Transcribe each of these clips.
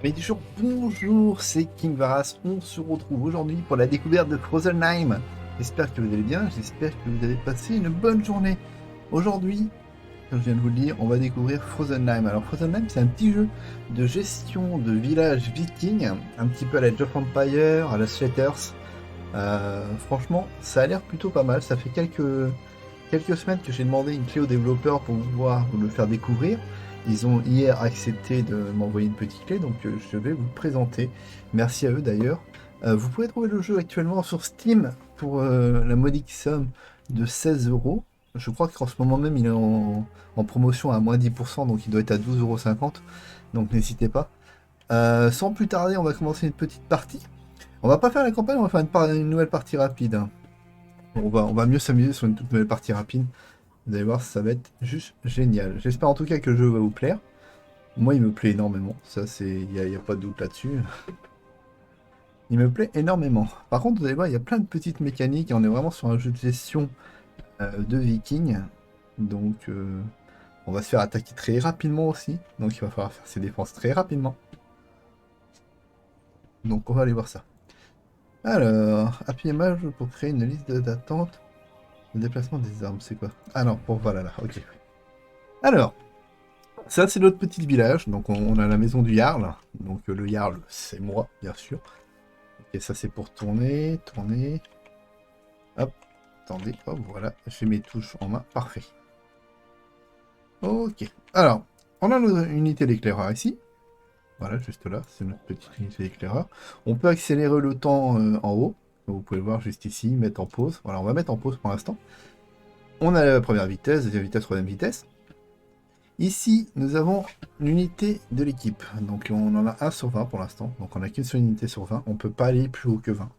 Mais du jour, bonjour, c'est King Varas. On se retrouve aujourd'hui pour la découverte de Frozenheim. J'espère que vous allez bien, j'espère que vous avez passé une bonne journée. Aujourd'hui, comme je viens de vous le dire, on va découvrir Frozenheim. Alors Frozenheim, c'est un petit jeu de gestion de village viking, un petit peu à la Age of Empire, à la Shatters. Franchement, ça a l'air plutôt pas mal. Ça fait quelques semaines que j'ai demandé une clé aux développeurs pour pouvoir vous le faire découvrir. Ils ont hier accepté de m'envoyer une petite clé, donc je vais vous le présenter. Merci à eux d'ailleurs. Vous pouvez trouver le jeu actuellement sur Steam pour la modique somme de 16 €. Je crois qu'en ce moment même il est en promotion à moins 10%, donc il doit être à 12,50 €. Donc n'hésitez pas. Sans plus tarder, on va commencer une petite partie. On va pas faire la campagne, on va faire une nouvelle partie rapide, hein. On va mieux s'amuser sur une toute nouvelle partie rapide. Vous allez voir, ça va être juste génial. J'espère en tout cas que le jeu va vous plaire. Moi, il me plaît énormément. Ça, y a pas de doute là-dessus. Il me plaît énormément. Par contre, vous allez voir, il y a plein de petites mécaniques. Et on est vraiment sur un jeu de gestion de vikings. Donc, on va se faire attaquer très rapidement aussi. Donc, il va falloir faire ses défenses très rapidement. Donc, on va aller voir ça. Alors, appuyez mage pour créer une liste d'attente. Le déplacement des armes, c'est quoi? Ah non, pour voilà là, ok. Alors, ça, c'est notre petit village. Donc, on a la maison du Jarl. Donc, le Jarl, c'est moi, bien sûr. Et ça, c'est pour tourner, tourner. Hop, attendez, hop, voilà. J'ai mes touches en main. Parfait. Ok. Alors, on a notre unité d'éclaireur ici. Voilà, juste là, c'est notre petite unité d'éclaireur. On peut accélérer le temps en haut. Vous pouvez le voir juste ici, mettre en pause. Voilà, on va mettre en pause pour l'instant. On a la première vitesse, deuxième vitesse, troisième vitesse. Ici, nous avons l'unité de l'équipe. Donc on en a 1 sur 20 pour l'instant. Donc on n'a qu'une seule unité sur 20. On ne peut pas aller plus haut que 20.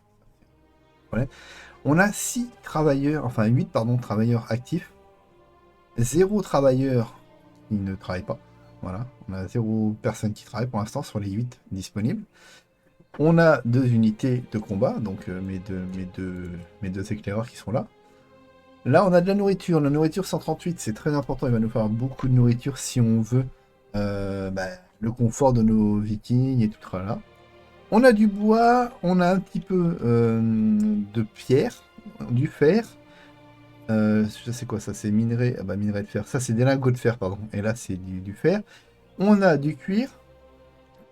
Voilà. On a 6 travailleurs, enfin 8 pardon, travailleurs actifs. 0 travailleur qui ne travaille pas. Voilà. On a 0 personne qui travaille pour l'instant sur les 8 disponibles. On a 2 unités de combat, donc mes deux éclaireurs qui sont là. Là, on a de la nourriture. La nourriture 138, c'est très important. Il va nous falloir beaucoup de nourriture si on veut le confort de nos vikings et tout là. On a du bois, on a un petit peu de pierre, du fer. Je sais quoi, ça c'est minerai, minerai de fer. Ça c'est des lingots de fer, pardon. Et là c'est du fer. On a du cuir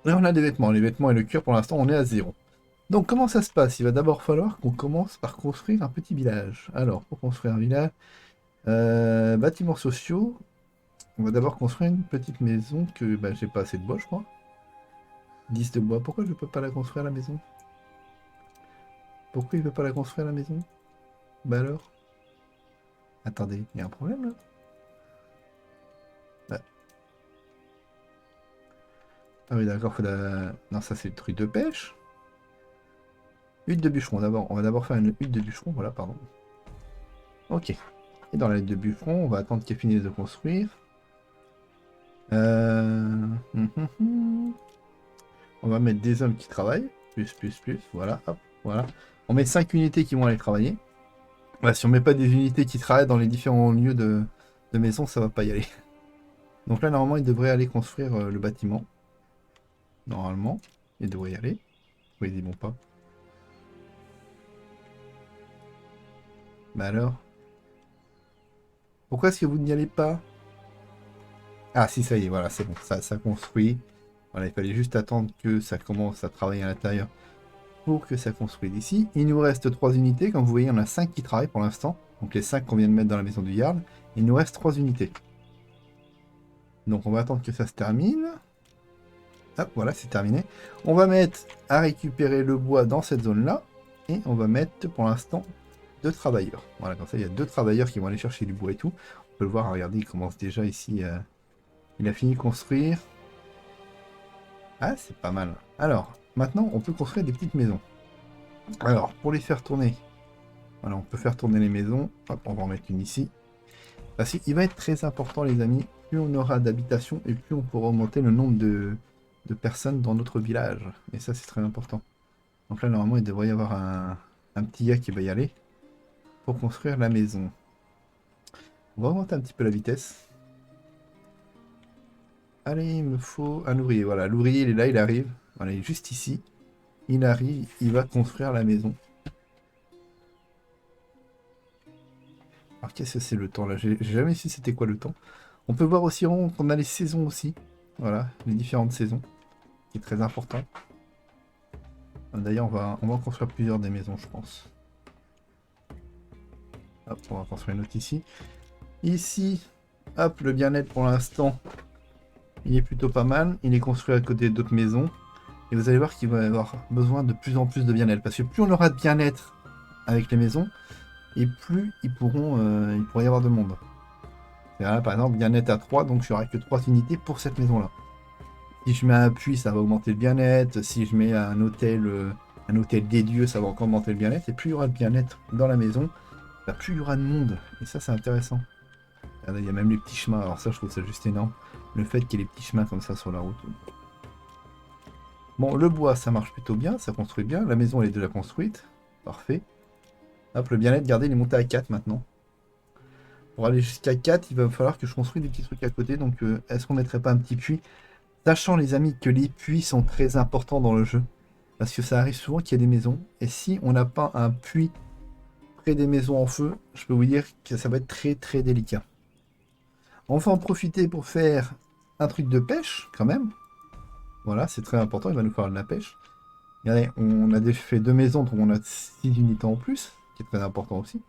et on a des vêtements. Les vêtements et le cuir, pour l'instant, on est à 0. Donc comment ça se passe? Il va d'abord falloir qu'on commence par construire un petit village. Alors, pour construire un village, bâtiments sociaux, on va d'abord construire une petite maison que j'ai pas assez de bois, je crois. 10 de bois. Pourquoi je peux pas la construire la maison? Pourquoi il veut pas la construire la maison? Bah alors? Attendez, il y a un problème là? Bah, ah oui d'accord, faut la... Non, ça c'est le truc de pêche. Hutte de bûcheron d'abord. On va d'abord faire une hutte de bûcheron, voilà, pardon. Ok. Et dans la hutte de bûcheron, on va attendre qu'elle finisse de construire. On va mettre des hommes qui travaillent. Plus. Voilà, hop, voilà. On met 5 unités qui vont aller travailler. Ouais, si on met pas des unités qui travaillent dans les différents lieux de maison, ça va pas y aller. Donc là, normalement, il devrait aller construire le bâtiment. Normalement, il devrait y aller. Oui, ils y vont pas. Bah alors? Pourquoi est-ce que vous n'y allez pas? Ah si, ça y est, voilà, c'est bon, ça construit. Voilà, il fallait juste attendre que ça commence à travailler à l'intérieur pour que ça construise ici. Il nous reste 3 unités, comme vous voyez, on a 5 qui travaillent pour l'instant. Donc les 5 qu'on vient de mettre dans la maison du Jarl. Il nous reste 3 unités. Donc on va attendre que ça se termine. Hop, voilà, c'est terminé. On va mettre à récupérer le bois dans cette zone-là. Et on va mettre pour l'instant 2 travailleurs. Voilà, comme ça, il y a 2 travailleurs qui vont aller chercher du bois et tout. On peut le voir, regardez, il commence déjà ici. Il a fini de construire. Ah, c'est pas mal. Alors, maintenant, on peut construire des petites maisons. Alors, pour les faire tourner, voilà, on peut faire tourner les maisons. Hop, on va en mettre une ici. Parce qu'il va être très important, les amis. Plus on aura d'habitations et plus on pourra augmenter le nombre de personnes dans notre village. Et ça, c'est très important. Donc là, normalement, il devrait y avoir un petit gars qui va y aller pour construire la maison. On va augmenter un petit peu la vitesse. Allez, il me faut un ouvrier. Voilà, l'ouvrier, il est là, il arrive. Voilà, il est juste ici. Il arrive, il va construire la maison. Alors qu'est-ce que c'est le temps là? J'ai jamais su c'était quoi le temps. On peut voir aussi qu'on a les saisons aussi. Voilà, les différentes saisons. Qui est très important. D'ailleurs, on va en construire plusieurs des maisons, je pense. Hop, on va construire une autre ici. Ici, hop, le bien-être pour l'instant, il est plutôt pas mal. Il est construit à côté d'autres maisons. Et vous allez voir qu'il va y avoir besoin de plus en plus de bien-être. Parce que plus on aura de bien-être avec les maisons, et plus il pourrait y avoir de monde. Là, par exemple, bien-être à 3, donc il n'y aura que 3 unités pour cette maison-là. Si je mets un puits, ça va augmenter le bien-être. Si je mets un hôtel des dieux, ça va encore augmenter le bien-être. Et plus il y aura de bien-être dans la maison, bah, plus il y aura de monde. Et ça, c'est intéressant. Regardez, il y a même les petits chemins. Alors ça, je trouve ça juste énorme. Le fait qu'il y ait les petits chemins comme ça sur la route. Bon, le bois, ça marche plutôt bien. Ça construit bien. La maison, elle est déjà construite. Parfait. Hop, le bien-être, regardez, il est monté à 4 maintenant. Pour aller jusqu'à 4, il va falloir que je construise des petits trucs à côté. Donc, est-ce qu'on mettrait pas un petit puits? Sachant, les amis, que les puits sont très importants dans le jeu. Parce que ça arrive souvent qu'il y a des maisons. Et si on n'a pas un puits près des maisons en feu, je peux vous dire que ça va être très très délicat. On va en profiter pour faire un truc de pêche, quand même. Voilà, c'est très important, il va nous faire de la pêche. Regardez, on a déjà fait 2 maisons, donc on a 6 unités en plus, qui est très important aussi.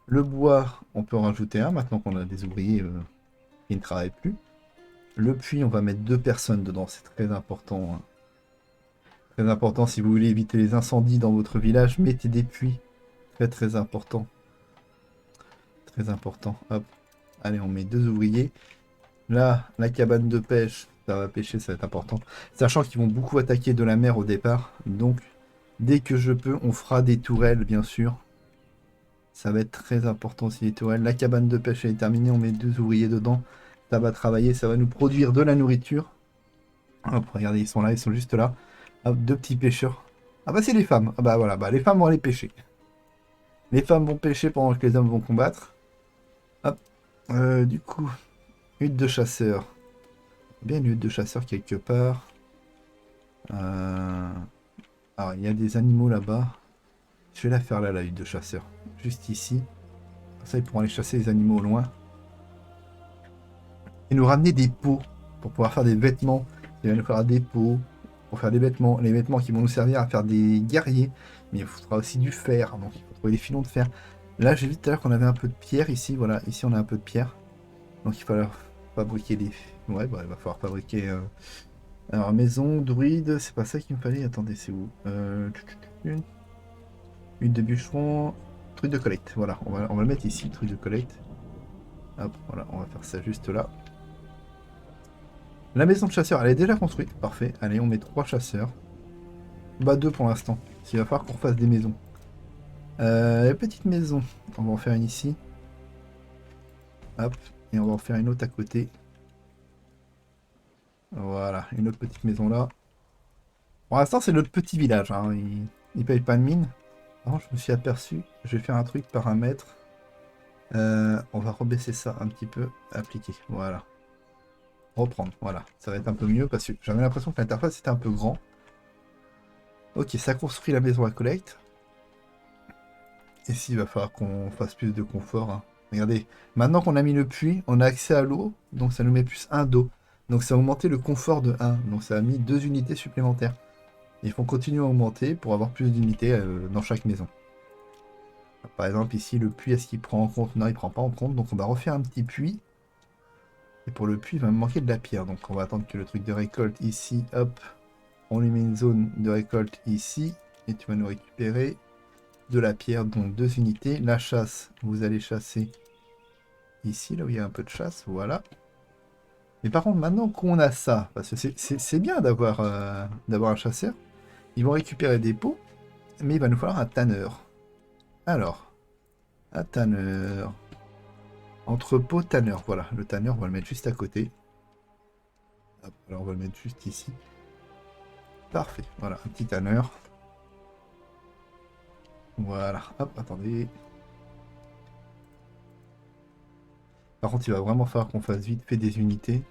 Le bois, on peut en rajouter un, maintenant qu'on a des ouvriers qui ne travaillent plus. Le puits, on va mettre 2 personnes dedans, c'est très important. Hein. Très important, si vous voulez éviter les incendies dans votre village, mettez des puits. Très très important. Très important. Hop. Allez, on met 2 ouvriers. Là, la cabane de pêche, ça va pêcher, ça va être important. Sachant qu'ils vont beaucoup attaquer de la mer au départ. Donc, dès que je peux, on fera des tourelles, bien sûr. Ça va être très important aussi, les tourelles. La cabane de pêche est terminée, on met 2 ouvriers dedans. Ça va travailler, ça va nous produire de la nourriture. Hop, regardez, ils sont là, ils sont juste là. Hop, 2 petits pêcheurs. Ah bah c'est les femmes. Ah bah voilà, bah les femmes vont aller pêcher. Les femmes vont pêcher pendant que les hommes vont combattre. Hop. Du coup, hutte de chasseur. Bien une hutte de chasseur quelque part. Alors, il y a des animaux là-bas. Je vais la faire là, la hutte de chasseur. Juste ici. Comme ça, ils pourront aller chasser les animaux au loin. Et nous ramener des pots pour pouvoir faire des vêtements. Il va nous falloir des pots pour faire des vêtements. Les vêtements qui vont nous servir à faire des guerriers. Mais il faudra aussi du fer. Donc, il faut trouver des filons de fer. Là, j'ai vu tout à l'heure qu'on avait un peu de pierre ici. Voilà, ici, on a un peu de pierre. Donc, il va falloir fabriquer des... Ouais, bah, il va falloir fabriquer... Alors, maison, druide, c'est pas ça qu'il me fallait. Attendez, c'est où Huile de bûcheron, truc de collecte. Voilà, on va le mettre ici, truc de collecte. Hop, voilà, on va faire ça juste là. La maison de chasseur, elle est déjà construite. Parfait. Allez, on met 3 chasseurs. Bah, 2 pour l'instant. Il va falloir qu'on fasse des maisons. Petite maison. On va en faire une ici. Hop, et on va en faire une autre à côté. Voilà, une autre petite maison là. Pour l'instant, c'est notre petit village. Hein. Il paye pas de mine. Par contre, je me suis aperçu. Je vais faire un truc paramètre. On va rebaisser ça un petit peu. Appliquer. Voilà. Reprendre. Voilà. Ça va être un peu mieux parce que j'avais l'impression que l'interface était un peu grand. Ok, ça construit la maison à collecte. Ici, il va falloir qu'on fasse plus de confort. Hein. Regardez, maintenant qu'on a mis le puits, on a accès à l'eau. Donc ça nous met plus 1 d'eau. Donc ça a augmenté le confort de 1. Donc ça a mis 2 unités supplémentaires. Il faut continuer à augmenter pour avoir plus d'unités dans chaque maison. Par exemple, ici, le puits, est-ce qu'il prend en compte? Non, il prend pas en compte. Donc, on va refaire un petit puits. Et pour le puits, il va me manquer de la pierre. Donc, on va attendre que le truc de récolte ici, hop. On lui met une zone de récolte ici. Et tu vas nous récupérer de la pierre, donc 2 unités. La chasse, vous allez chasser ici, là où il y a un peu de chasse. Voilà. Mais par contre, maintenant qu'on a ça, parce que c'est bien d'avoir un chasseur, ils vont récupérer des pots. Mais il va nous falloir un tanneur. Alors, un tanneur. Entrepôt tanneur. Voilà, le tanneur, on va le mettre juste à côté. Hop, alors on va le mettre juste ici. Parfait. Voilà, un petit tanneur. Voilà. Hop, attendez. Par contre, il va vraiment falloir qu'on fasse vite fait des unités.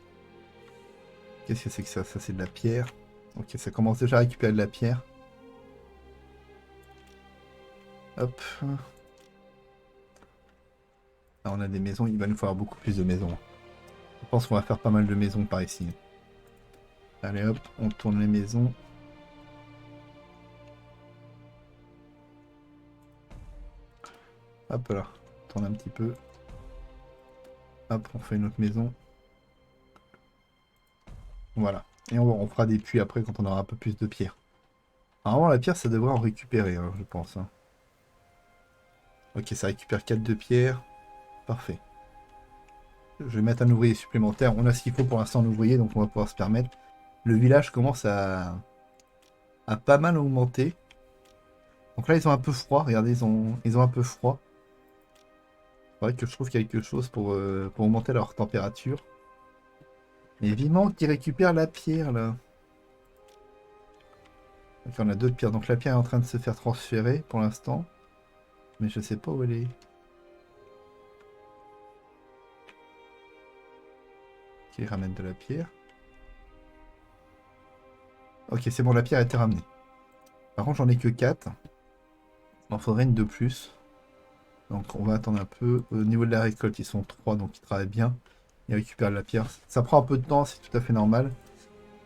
Qu'est-ce que c'est que ça? Ça, c'est de la pierre. Ok, ça commence déjà à récupérer de la pierre. Hop. Là, on a des maisons, il va nous falloir beaucoup plus de maisons. Je pense qu'on va faire pas mal de maisons par ici. Allez hop, on tourne les maisons. Hop là, on tourne un petit peu. Hop, on fait une autre maison. Voilà. Et on fera des puits après quand on aura un peu plus de pierre. Normalement, la pierre, ça devrait en récupérer, hein, je pense. Hein. Ok, ça récupère 4 de pierre. Parfait. Je vais mettre un ouvrier supplémentaire. On a ce qu'il faut pour l'instant en ouvrier, donc on va pouvoir se permettre. Le village commence à pas mal augmenter. Donc là, ils ont un peu froid. Regardez, ils ont un peu froid. C'est vrai que je trouve quelque chose pour augmenter leur température. Mais vivement qu'ils récupèrent la pierre, là. Ok, on a 2 de pierre. Donc la pierre est en train de se faire transférer pour l'instant. Mais je sais pas où elle est. Ok, ils ramènent de la pierre. Ok, c'est bon, la pierre a été ramenée. Par contre, j'en ai que 4. Il en faudrait une de plus. Donc on va attendre un peu. Au niveau de la récolte, ils sont 3, donc ils travaillent bien. Ils récupèrent la pierre. Ça prend un peu de temps, c'est tout à fait normal.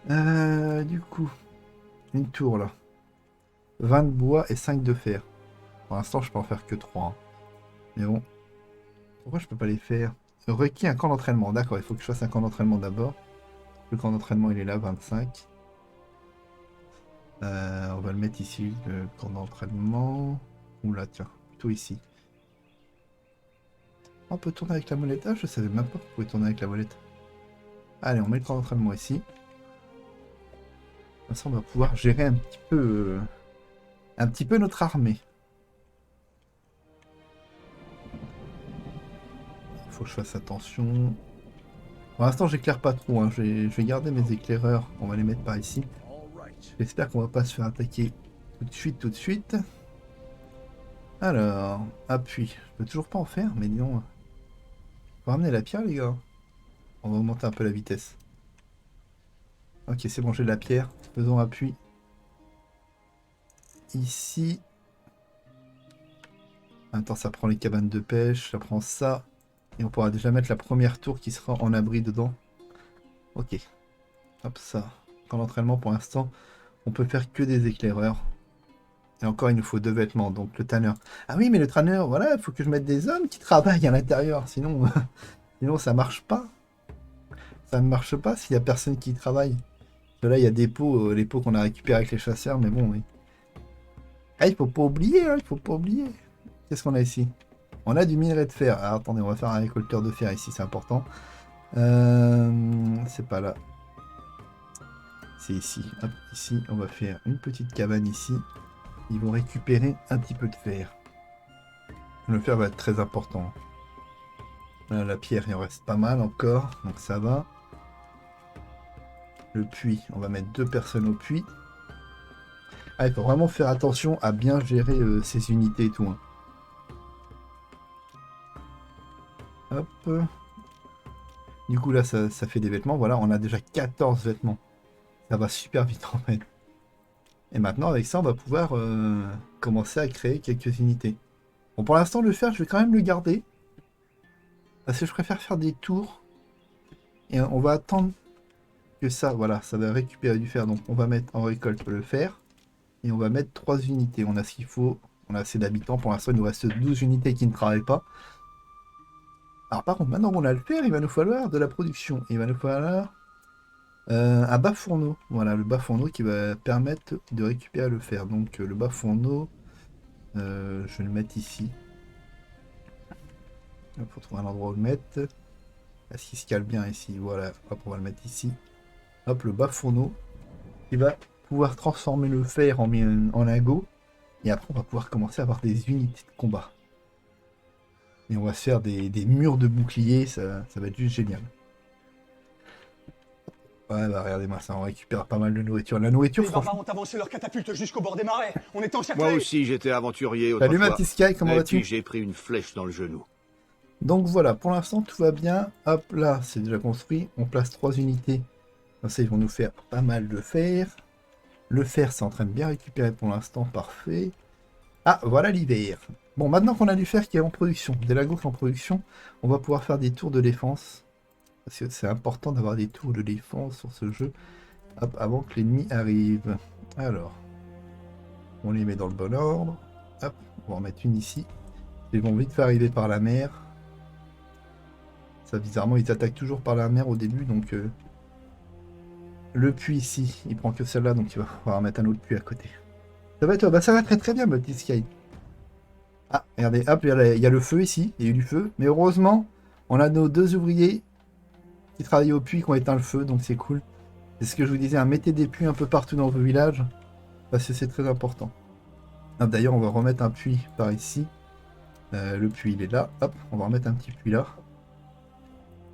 Du coup, une tour là. 20 de bois et 5 de fer. Pour l'instant, je peux en faire que 3. Hein. Mais bon. Pourquoi je peux pas les faire? Requis un camp d'entraînement. D'accord, il faut que je fasse un camp d'entraînement d'abord. Le camp d'entraînement, il est là, 25. On va le mettre ici, le camp d'entraînement. Oula, tiens, plutôt ici. On peut tourner avec la molette. Ah, je savais même pas qu'on pouvait tourner avec la molette. Allez, on met le camp d'entraînement ici. Comme ça, on va pouvoir gérer un petit peu notre armée. Il faut que je fasse attention. Pour l'instant, j'éclaire pas trop. Hein. Je vais garder mes éclaireurs. On va les mettre par ici. J'espère qu'on va pas se faire attaquer tout de suite. Alors, appui. Je peux toujours pas en faire, mais disons. Faut ramener la pierre, les gars. On va augmenter un peu la vitesse. Ok, c'est bon, j'ai de la pierre. Faisons appui. Ici. Attends, ça prend les cabanes de pêche, ça prend ça. Et on pourra déjà mettre la première tour qui sera en abri dedans. Ok. Hop, ça. Quand l'entraînement, pour l'instant, on peut faire que des éclaireurs. Et encore, il nous faut 2 vêtements, donc le tanneur. Ah oui, mais le tanneur, voilà, il faut que je mette des hommes qui travaillent à l'intérieur. Sinon, sinon, ça marche pas. Ça ne marche pas s'il y a personne qui travaille. Parce que là, il y a des pots, les pots qu'on a récupérés avec les chasseurs, mais bon, oui. Ah, il faut pas oublier, hein, il faut pas oublier. Qu'est-ce qu'on a ici? On a du minerai de fer. Alors, attendez, on va faire un récolteur de fer ici, c'est important. C'est pas là. C'est ici. Hop, ici, on va faire une petite cabane ici. Ils vont récupérer un petit peu de fer. Le fer va être très important. Là, la pierre, il en reste pas mal encore, donc ça va. Le puits, on va mettre 2 personnes au puits. Ah, il faut vraiment faire attention à bien gérer ces unités et tout. Hein. Hop. Du coup, là, ça fait des vêtements. Voilà, on a déjà 14 vêtements. Ça va super vite, en fait. Et maintenant, avec ça, on va pouvoir commencer à créer quelques unités. Bon, pour l'instant, le fer, je vais quand même le garder. Parce que je préfère faire des tours. Et on va attendre que ça, voilà, ça va récupérer du fer. Donc, on va mettre en récolte le fer. Et on va mettre 3 unités. On a ce qu'il faut. On a assez d'habitants. Pour l'instant, il nous reste 12 unités qui ne travaillent pas. Alors, par contre, maintenant qu'on a le fer, il va nous falloir de la production. Il va nous falloir un bas fourneau. Voilà, le bas fourneau qui va permettre de récupérer le fer. Donc, le bas fourneau, je vais le mettre ici. Il faut trouver un endroit où le mettre. Est-ce qu'il se cale bien ici? Voilà, hop, on va le mettre ici. Hop, le bas fourneau qui va pouvoir transformer le fer en lingot. Et après, on va pouvoir commencer à avoir des unités de combat. Et on va se faire des murs de boucliers, ça va être juste génial. Ouais, bah regardez-moi ça, on récupère pas mal de nourriture. La nourriture, Les barbares franchement. ont avancé leur catapulte jusqu'au bord des marais. On est encerclés. Moi aussi, j'étais aventurier Salut ma autrefois. petite Sky, comment Et vas-tu? puis j'ai pris une flèche dans le genou. Donc voilà, pour l'instant tout va bien. Hop là, c'est déjà construit. On place 3 unités. Comme ça, ils vont nous faire pas mal de fer. Le fer, c'est en train de bien récupérer pour l'instant, parfait. Ah, voilà l'hiver. Bon, maintenant qu'on a du fer qui est en production, des lagos en production, on va pouvoir faire des tours de défense. Parce que c'est important d'avoir des tours de défense sur ce jeu, hop, avant que l'ennemi arrive. Alors, on les met dans le bon ordre. Hop, on va en mettre une ici. Ils vont vite faire arriver par la mer. Ça, bizarrement, ils attaquent toujours par la mer au début, donc... Le puits ici, il prend que celle-là, donc il va falloir mettre un autre puits à côté. Ça va être... Bah ça va très très bien, Multi Sky. Ah, regardez, hop, il y a le feu ici, il y a eu du feu. Mais heureusement, on a nos 2 ouvriers qui travaillent au puits qui ont éteint le feu, donc c'est cool. C'est ce que je vous disais, hein, mettez des puits un peu partout dans vos villages, parce que c'est très important. D'ailleurs, on va remettre un puits par ici. Le puits, il est là. Hop, on va remettre un petit puits là.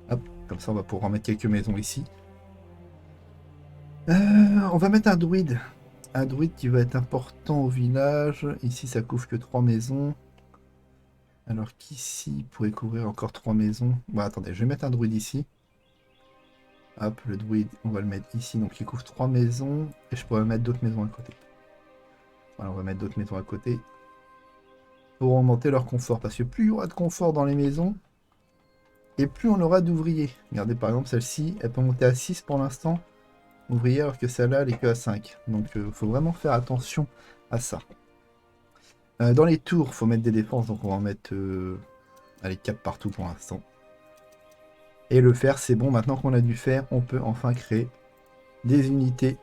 Hop, comme ça, on va pouvoir remettre quelques maisons ici. On va mettre un druide. Un druide qui va être important au village. Ici, ça couvre que 3 maisons. Alors qu'ici, pourrait couvrir encore 3 maisons. Bon, attendez, je vais mettre un druide ici. Hop, le druide, on va le mettre ici. Donc, il couvre 3 maisons. Et je pourrais mettre d'autres maisons à côté. Voilà, on va mettre d'autres maisons à côté. Pour augmenter leur confort. Parce que plus il y aura de confort dans les maisons, et plus on aura d'ouvriers. Regardez, par exemple, celle-ci, elle peut monter à 6 pour l'instant. Ouvrier, alors que celle-là, elle est que à 5. Donc, il faut vraiment faire attention à ça. Dans les tours, il faut mettre des défenses. Donc, on va en mettre allez, 4 partout pour l'instant. Et le fer, c'est bon. Maintenant qu'on a du fer, on peut enfin créer des unités.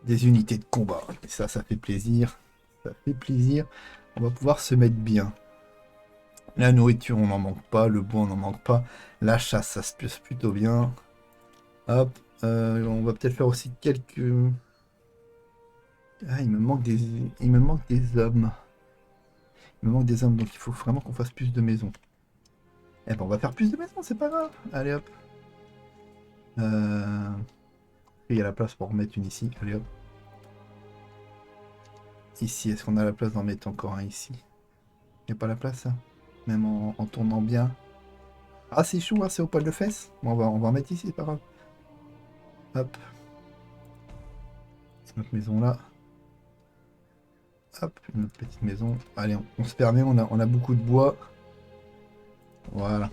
Des unités de combat. Et ça fait plaisir. Ça fait plaisir. On va pouvoir se mettre bien. La nourriture, on n'en manque pas. Le bois, on n'en manque pas. La chasse, ça se passe plutôt bien. Hop, on va peut-être faire aussi quelques... Ah, il me manque des hommes. Il me manque des hommes, donc il faut vraiment qu'on fasse plus de maisons. Eh ben, on va faire plus de maisons, c'est pas grave. Allez, hop. Il y a la place pour en mettre une ici. Allez, hop. Ici, est-ce qu'on a la place d'en mettre encore un ici? Il n'y a pas la place, hein? Même en tournant bien. Ah, c'est chou, hein, c'est au poil de fesses. Bon, on va en mettre ici, c'est pas grave. Hop. Notre maison là. Hop, une autre petite maison. Allez, on se permet, on a beaucoup de bois. Voilà.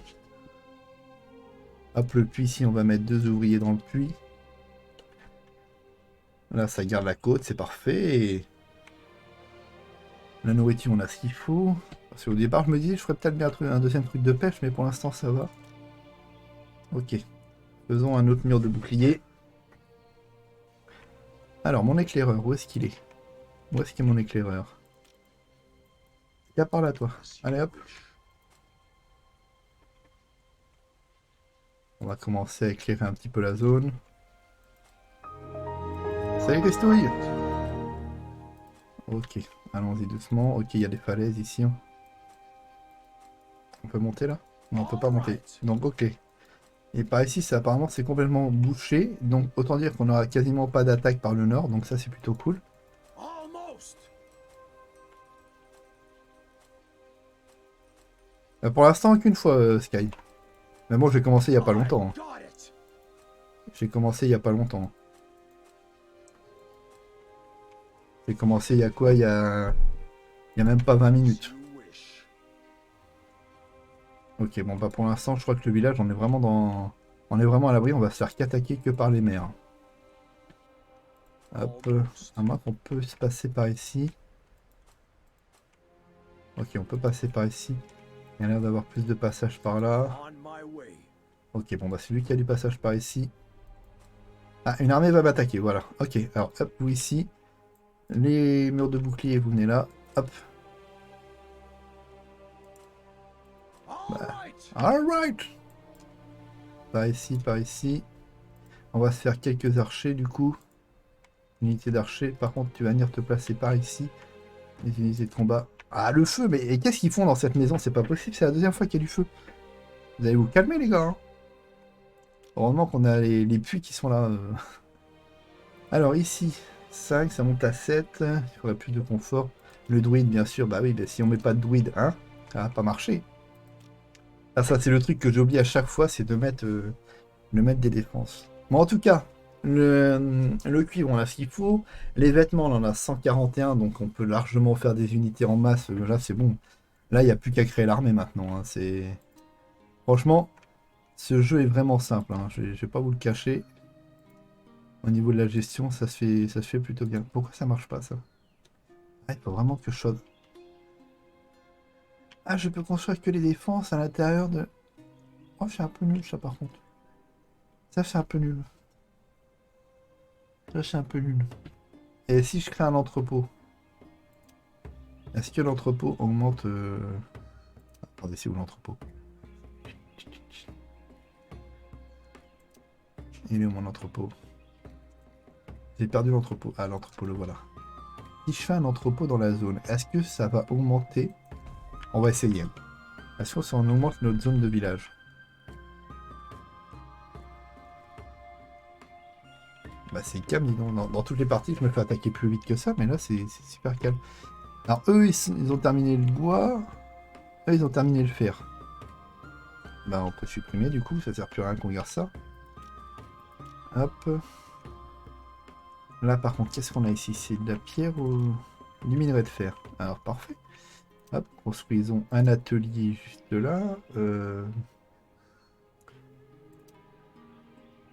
Hop, le puits ici, on va mettre 2 ouvriers dans le puits. Là, ça garde la côte, c'est parfait. Et la nourriture, on a ce qu'il faut. Parce qu'au départ, je me disais, je ferais peut-être bien un deuxième truc de pêche, mais pour l'instant, ça va. Ok. Faisons un autre mur de bouclier. Alors, mon éclaireur, où est-ce qu'il est? Où est-ce qu'il est mon éclaireur? Viens par là, toi. Allez, hop. On va commencer à éclairer un petit peu la zone. Salut, Christouille! Ok, allons-y doucement. Ok, il y a des falaises ici. On peut monter là? Non, on peut pas monter. Donc, ok. Et par ici, apparemment, c'est complètement bouché. Donc, autant dire qu'on n'aura quasiment pas d'attaque par le nord. Donc, ça, c'est plutôt cool. Pour l'instant, qu'une fois, Sky. Mais bon, j'ai commencé il n'y a pas longtemps. Hein. J'ai commencé il n'y a pas longtemps. J'ai commencé il y a quoi? Il y a même pas 20 minutes. Ok, bon, bah pour l'instant, je crois que le village, on est vraiment dans... On est vraiment à l'abri, on va se faire qu'attaquer que par les mers. Hop, à moins qu'on peut se passer par ici. Ok, on peut passer par ici. Il y a l'air d'avoir plus de passages par là. Ok, bon, bah c'est lui qui a du passage par ici. Ah, une armée va m'attaquer, voilà. Ok, alors hop, vous ici. Les murs de bouclier, vous venez là. Hop. Bah, alright. Par ici, par ici. On va se faire quelques archers du coup. Unité d'archers. Par contre, tu vas venir te placer par ici. Les unités de combat. Ah, le feu, mais qu'est-ce qu'ils font dans cette maison? C'est pas possible, c'est la deuxième fois qu'il y a du feu. Vous allez vous calmer, les gars. Hein. Heureusement qu'on a les puits qui sont là. Alors, ici, 5, ça monte à 7. Il faudrait plus de confort. Le druide, bien sûr. Bah oui, bah, si on met pas de druide, hein, ça va pas marcher. Ah, ça, c'est le truc que j'oublie à chaque fois, c'est de mettre des défenses. Bon, en tout cas, Le cuivre, on a ce qu'il faut. Les vêtements, on en a 141, donc on peut largement faire des unités en masse. Là, c'est bon. Là, il n'y a plus qu'à créer l'armée maintenant, hein. Franchement, ce jeu est vraiment simple, hein. Je vais pas vous le cacher. Au niveau de la gestion, ça se fait plutôt bien. Pourquoi ça marche pas, ça? Ah, il faut vraiment que je sois... Ah, je peux construire que les défenses à l'intérieur de... Oh, c'est un peu nul, ça, par contre. Ça, c'est un peu nul. Ça, c'est un peu nul. Et si je crée un entrepôt? Est-ce que l'entrepôt augmente... Attendez, c'est où l'entrepôt? Il est où mon entrepôt? J'ai perdu l'entrepôt. Ah, l'entrepôt, le voilà. Si je fais un entrepôt dans la zone, est-ce que ça va augmenter? On va essayer. Est-ce que ça en augmente notre zone de village? Bah c'est calme, dis donc. Dans toutes les parties, je me fais attaquer plus vite que ça, mais là, c'est super calme. Alors, eux, ils ont terminé le bois. Eux, ils ont terminé le fer. Bah, on peut supprimer, du coup. Ça sert plus à rien qu'on garde ça. Hop. Là, par contre, qu'est-ce qu'on a ici? C'est de la pierre ou du minerai de fer? Alors, parfait. Hop, construisons un atelier juste là.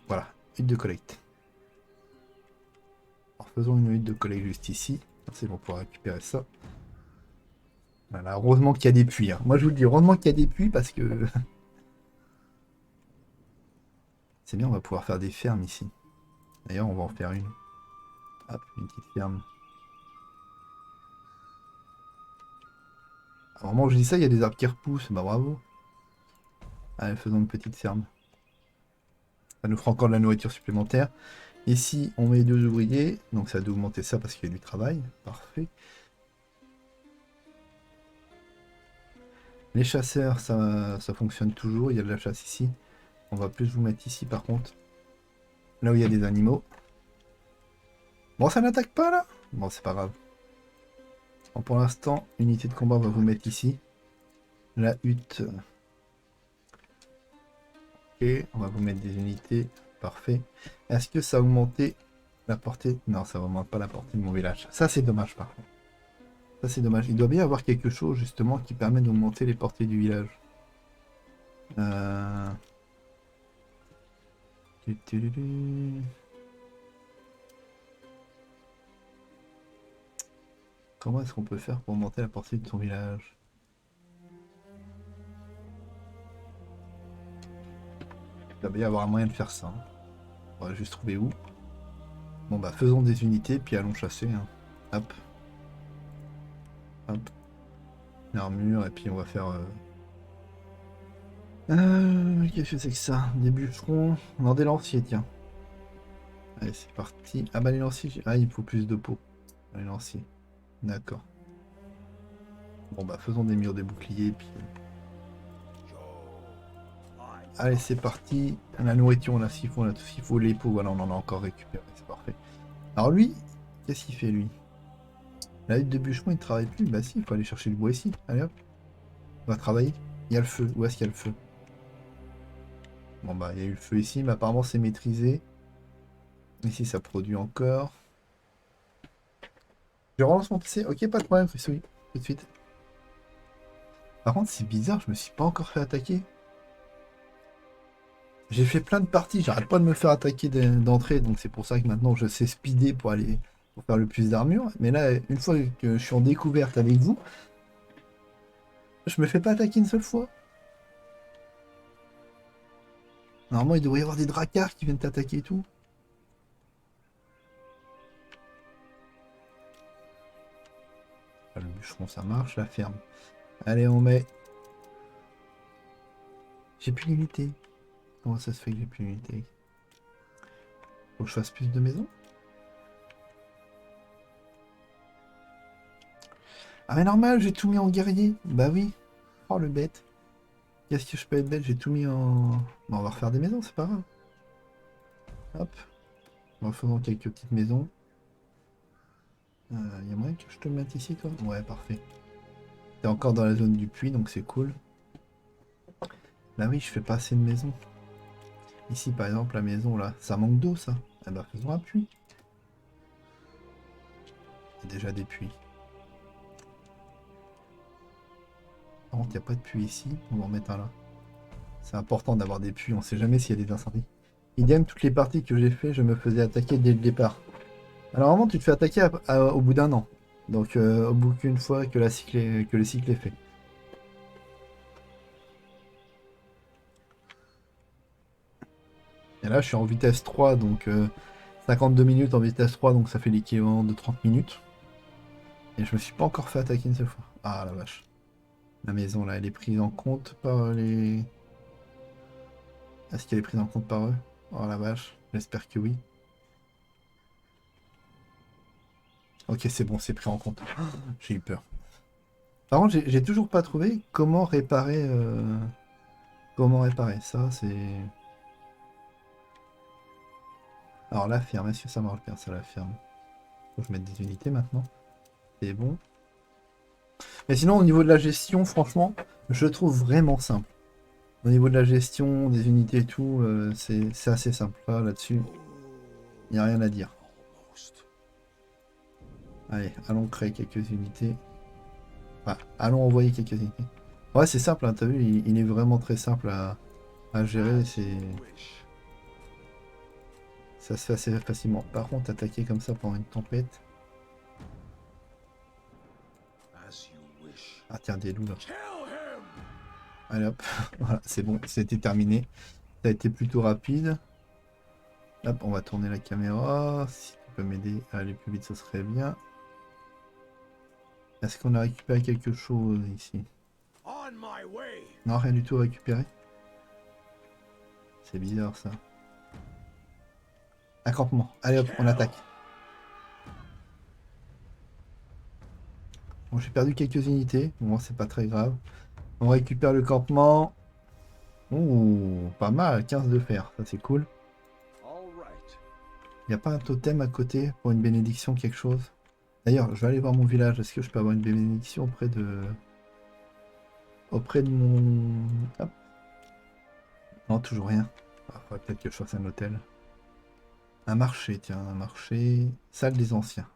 Voilà, hutte de collecte. Alors, faisons une hutte de collecte juste ici. C'est bon, pour récupérer ça. Voilà, heureusement qu'il y a des puits, hein. Moi, je vous le dis, heureusement qu'il y a des puits parce que... C'est bien, on va pouvoir faire des fermes ici. D'ailleurs, on va en faire une. Hop, une petite ferme. Au moment où je dis ça, il y a des arbres qui repoussent. Bah bravo. Allez, faisons une petite ferme. Ça nous fera encore de la nourriture supplémentaire. Ici, on met 2 ouvriers. Donc ça doit augmenter ça parce qu'il y a du travail. Parfait. Les chasseurs, ça fonctionne toujours. Il y a de la chasse ici. On va plus vous mettre ici par contre. Là où il y a des animaux. Bon, ça n'attaque pas là? Bon, c'est pas grave. Bon, pour l'instant, unité de combat, on va vous mettre ici. La hutte. Ok, on va vous mettre des unités. Parfait. Est-ce que ça a augmenté la portée? Non, ça augmente pas la portée de mon village. Ça, c'est dommage par contre. Ça, c'est dommage. Il doit bien y avoir quelque chose justement qui permet d'augmenter les portées du village. Comment est-ce qu'on peut faire pour augmenter la portée de son village? Il doit bien y avoir un moyen de faire ça, hein. On va juste trouver où. Bon bah faisons des unités puis allons chasser, hein. Hop. Hop. L'armure et puis on va faire... Qu'est-ce que c'est que ça? Des bûcherons. Non, des lanciers, tiens. Allez, c'est parti. Ah bah les lanciers, ah il faut plus de peau. Les lanciers. D'accord. Bon bah faisons des murs, des boucliers, puis... Allez, c'est parti. La nourriture, on a ce qu'il faut, on a tout ce qu'il faut. Les peaux, voilà, on en a encore récupéré, c'est parfait. Alors lui, qu'est-ce qu'il fait lui? La hutte de bûcheron, il ne travaille plus. Bah si, il faut aller chercher le bois ici. Allez hop. On va travailler. Il y a le feu. Où est-ce qu'il y a le feu? Bon bah il y a eu le feu ici, mais apparemment c'est maîtrisé. Ici ça produit encore. Je relance mon PC. Ok, pas de problème, oui, tout de suite. Par contre c'est bizarre, je me suis pas encore fait attaquer. J'ai fait plein de parties, j'arrête pas de me faire attaquer d'entrée, donc c'est pour ça que maintenant je sais speeder pour aller pour faire le plus d'armure. Mais là, une fois que je suis en découverte avec vous, je me fais pas attaquer une seule fois. Normalement il devrait y avoir des dracars qui viennent t'attaquer et tout. Ah, le bûcheron ça marche, la ferme. Allez on met... J'ai plus d'unité. Comment ça se fait que j'ai plus d'unité? Faut que je fasse plus de maisons? Ah mais normal, j'ai tout mis en guerrier. Bah oui. Oh le bête. Qu'est-ce que je peux être bête? J'ai tout mis en... Bon, on va refaire des maisons, c'est pas grave. Hop. En faisant quelques petites maisons. Y a moyen que je te le mette ici, toi? Ouais, parfait. T'es encore dans la zone du puits, donc c'est cool. Bah oui, je fais pas assez de maisons. Ici, par exemple, la maison, là, ça manque d'eau, ça. Eh ben, faisons un puits. Il y a déjà des puits. Par contre, il n'y a pas de puits ici. On va en mettre un là. C'est important d'avoir des puits. On sait jamais s'il y a des incendies. Idem, toutes les parties que j'ai fait, je me faisais attaquer dès le départ. Alors vraiment, tu te fais attaquer au bout d'un an. Donc au bout qu'une fois que, que le cycle est fait. Et là, je suis en vitesse 3, donc 52 minutes en vitesse 3, donc ça fait l'équivalent de 30 minutes. Et je me suis pas encore fait attaquer une seule fois. Ah la vache. La maison là, elle est prise en compte par les... Est-ce qu'elle est prise en compte par eux? Oh la vache, j'espère que oui. Ok, c'est bon, c'est pris en compte. J'ai eu peur. Par contre, j'ai toujours pas trouvé comment réparer... Comment réparer ça, c'est... Alors la ferme, est-ce que ça marche bien ça, la ferme? Faut que je mette des unités maintenant. C'est bon. Mais sinon, au niveau de la gestion, franchement, je le trouve vraiment simple. Au niveau de la gestion, des unités et tout, c'est assez simple. Là-dessus, il n'y a rien à dire. Allez, allons créer quelques unités. Enfin, allons envoyer quelques unités. Ouais, c'est simple, hein, t'as vu, il est vraiment très simple à gérer. Ça se fait assez facilement. Par contre, attaquer comme ça pendant une tempête. Ah tiens, des loups là. Allez hop, voilà, c'est bon, c'était terminé. Ça a été plutôt rapide. Hop, on va tourner la caméra. Si tu peux m'aider à aller plus vite, ce serait bien. Est-ce qu'on a récupéré quelque chose ici? Non, rien du tout à récupérer. C'est bizarre ça. Un campement. Allez hop, on attaque. Bon, j'ai perdu quelques unités. Bon, c'est pas très grave. On récupère le campement. Ouh, pas mal, 15 de fer. Ça, c'est cool. Il n'y a pas un totem à côté pour une bénédiction, quelque chose? D'ailleurs, je vais aller voir mon village. Est-ce que je peux avoir une bénédiction auprès de... Auprès de mon... Hop. Non, toujours rien. Ah, faudrait peut-être que je fasse un hôtel. Un marché, tiens, un marché. Salle des anciens.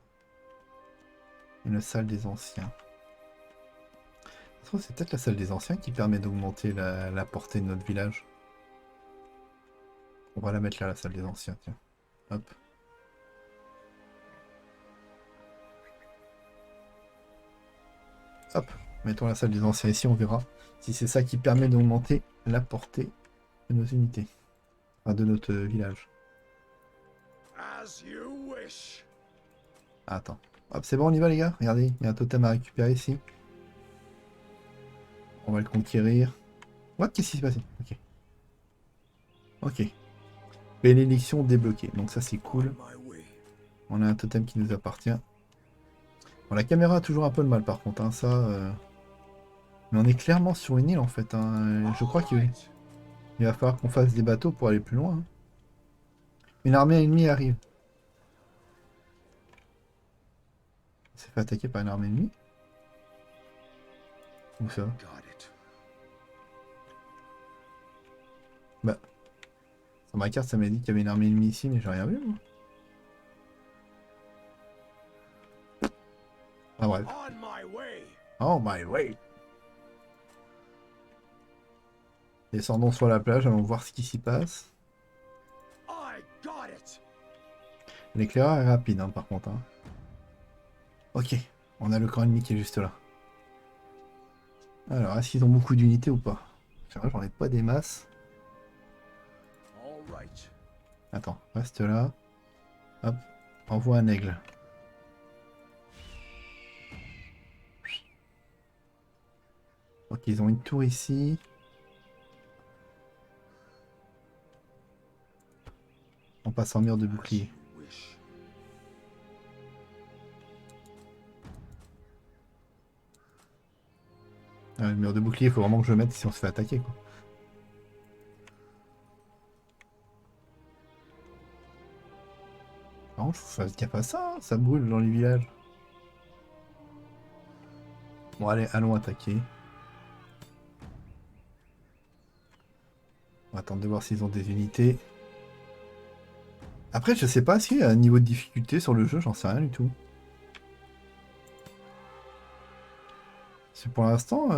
Une salle des anciens. C'est peut-être la salle des anciens qui permet d'augmenter la portée de notre village. On va la mettre là, la salle des anciens, tiens. Hop. Hop. Mettons la salle des anciens ici, on verra si c'est ça qui permet d'augmenter la portée de nos unités. Enfin, de notre village. Ah, attends. Hop, c'est bon, on y va les gars. Regardez, il y a un totem à récupérer ici. On va le conquérir. What? Qu'est-ce qui s'est passé? Ok. Ok. Bénédiction débloquée. Donc ça c'est cool. On a un totem qui nous appartient. Bon, la caméra a toujours un peu de mal par contre. Hein, ça, mais on est clairement sur une île en fait. Hein. Je crois qu'il va falloir qu'on fasse des bateaux pour aller plus loin. Hein. Une armée ennemie arrive. On s'est fait attaquer par une armée ennemie. Où ça? Bah. Sur ma carte ça m'a dit qu'il y avait une armée ennemie ici, mais j'ai rien vu moi. Ah bref. Oh my way. Descendons sur la plage, allons voir ce qui s'y passe. L'éclaireur est rapide hein, par contre. Hein. Ok, on a le camp ennemi qui est juste là. Alors, est-ce qu'ils ont beaucoup d'unités ou pas? J'en ai pas des masses. Attends, reste là. Hop, envoie un aigle. Ok, ils ont une tour ici. On passe en mur de bouclier. Ah, le mur de bouclier, il faut vraiment que je le mette si on se fait attaquer quoi. Par contre, faut faire gaffe à ça, hein, ça brûle dans les villages. Bon allez, allons attaquer. On va attendre de voir s'ils ont des unités. Après, je sais pas s'il y a un niveau de difficulté sur le jeu, j'en sais rien du tout. C'est pour l'instant,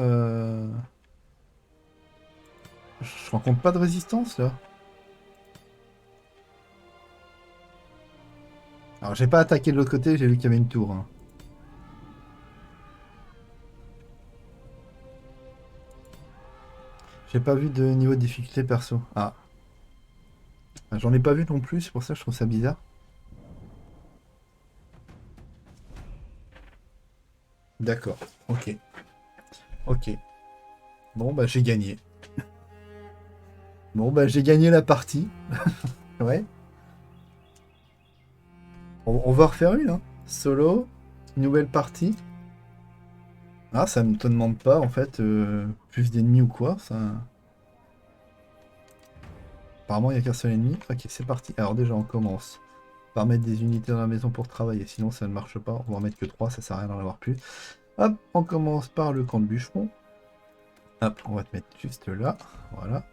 je rencontre pas de résistance là. Alors, j'ai pas attaqué de l'autre côté, j'ai vu qu'il y avait une tour, hein. J'ai pas vu de niveau de difficulté perso. Ah. J'en ai pas vu non plus, c'est pour ça que je trouve ça bizarre. D'accord, ok. Ok. Bon, bah j'ai gagné. Bon, bah j'ai gagné la partie. Ouais. On va refaire une, hein. Solo, nouvelle partie. Ah, ça ne te demande pas, en fait, plus d'ennemis ou quoi. Ça... Apparemment, il n'y a qu'un seul ennemi. Ok, c'est parti. Alors déjà, on commence par mettre des unités dans la maison pour travailler. Sinon, ça ne marche pas. On va en mettre que 3, ça sert à rien d'en avoir plus. Hop, on commence par le camp de bûcheron. Hop, on va te mettre juste là. Voilà.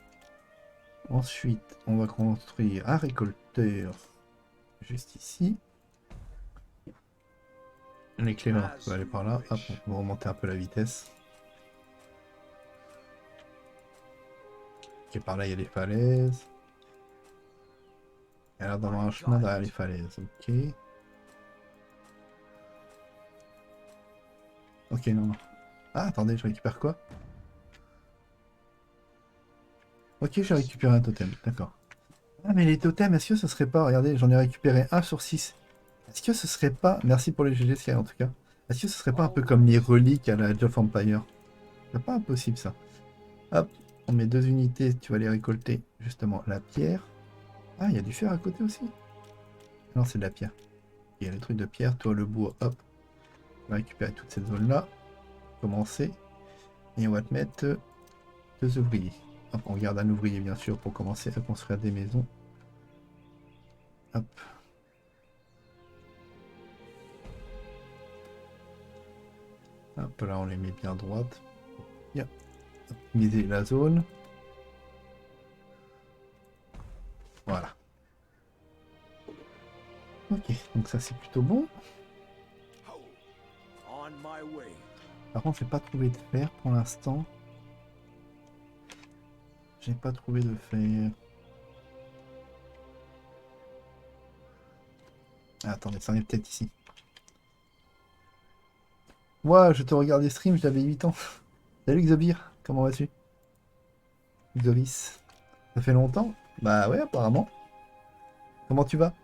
Ensuite, on va construire un récolteur juste ici. L'éclaireur peut aller par là. Hop, on va remonter un peu la vitesse. Ok, par là, il y a les falaises. Il y a l'air d'avoir un chemin derrière les falaises. Ok. Ok, non, non. Ah, attendez, je récupère quoi? Ok, j'ai récupéré un totem. D'accord. Ah, mais les totems, est-ce que ce serait pas... Regardez, j'en ai récupéré 1 sur 6. Est-ce que ce serait pas... Merci pour les GG Sky, en tout cas. Est-ce que ce serait pas un peu comme les reliques à la Age of Empire? C'est pas impossible, ça. Hop, on met 2 unités. Tu vas les récolter, justement, la pierre. Ah, il y a du fer à côté aussi. Non, c'est de la pierre. Il y a les trucs de pierre. Toi, le bois, hop. On va récupérer toute cette zone-là. Commencer. Et on va te mettre 2 ouvriers. Hop, on garde un ouvrier, bien sûr, pour commencer à construire des maisons. Hop. Hop, là, on les met bien droite. Bien. Optimiser la zone. Voilà. Ok, donc ça, c'est plutôt bon. Par contre, j'ai pas trouvé de fer pour l'instant. J'ai pas trouvé de fer. Ah, attendez, ça en est peut-être ici. Moi, je te regardais stream, j'avais 8 ans. Salut Xobir, comment vas-tu? Xobis. Ça fait longtemps? Bah ouais, apparemment. Comment tu vas?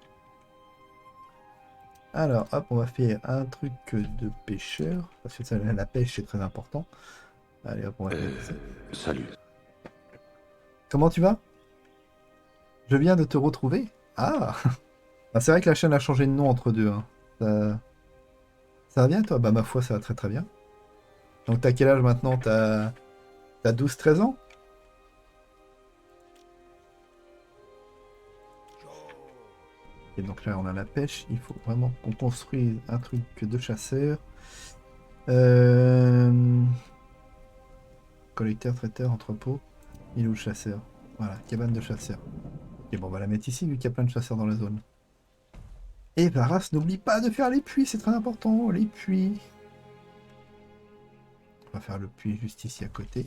Alors, hop, on va faire un truc de pêcheur. Parce que ça, la pêche, c'est très important. Allez, hop, on va faire ça. Salut. Comment tu vas? Je viens de te retrouver. Ah! Bah, c'est vrai que la chaîne a changé de nom entre deux, hein. Ça va bien, toi? Bah, ma foi, ça va très très bien. Donc, t'as quel âge maintenant? T'as 12-13 ans? Et donc là, on a la pêche. Il faut vraiment qu'on construise un truc de chasseur. Collecteur, traiteur, entrepôt. Il est où le chasseur? Voilà, cabane de chasseur. Ok, bon, on va la mettre ici vu qu'il y a plein de chasseurs dans la zone. Et Varas, n'oublie pas de faire les puits, c'est très important, les puits. On va faire le puits juste ici à côté.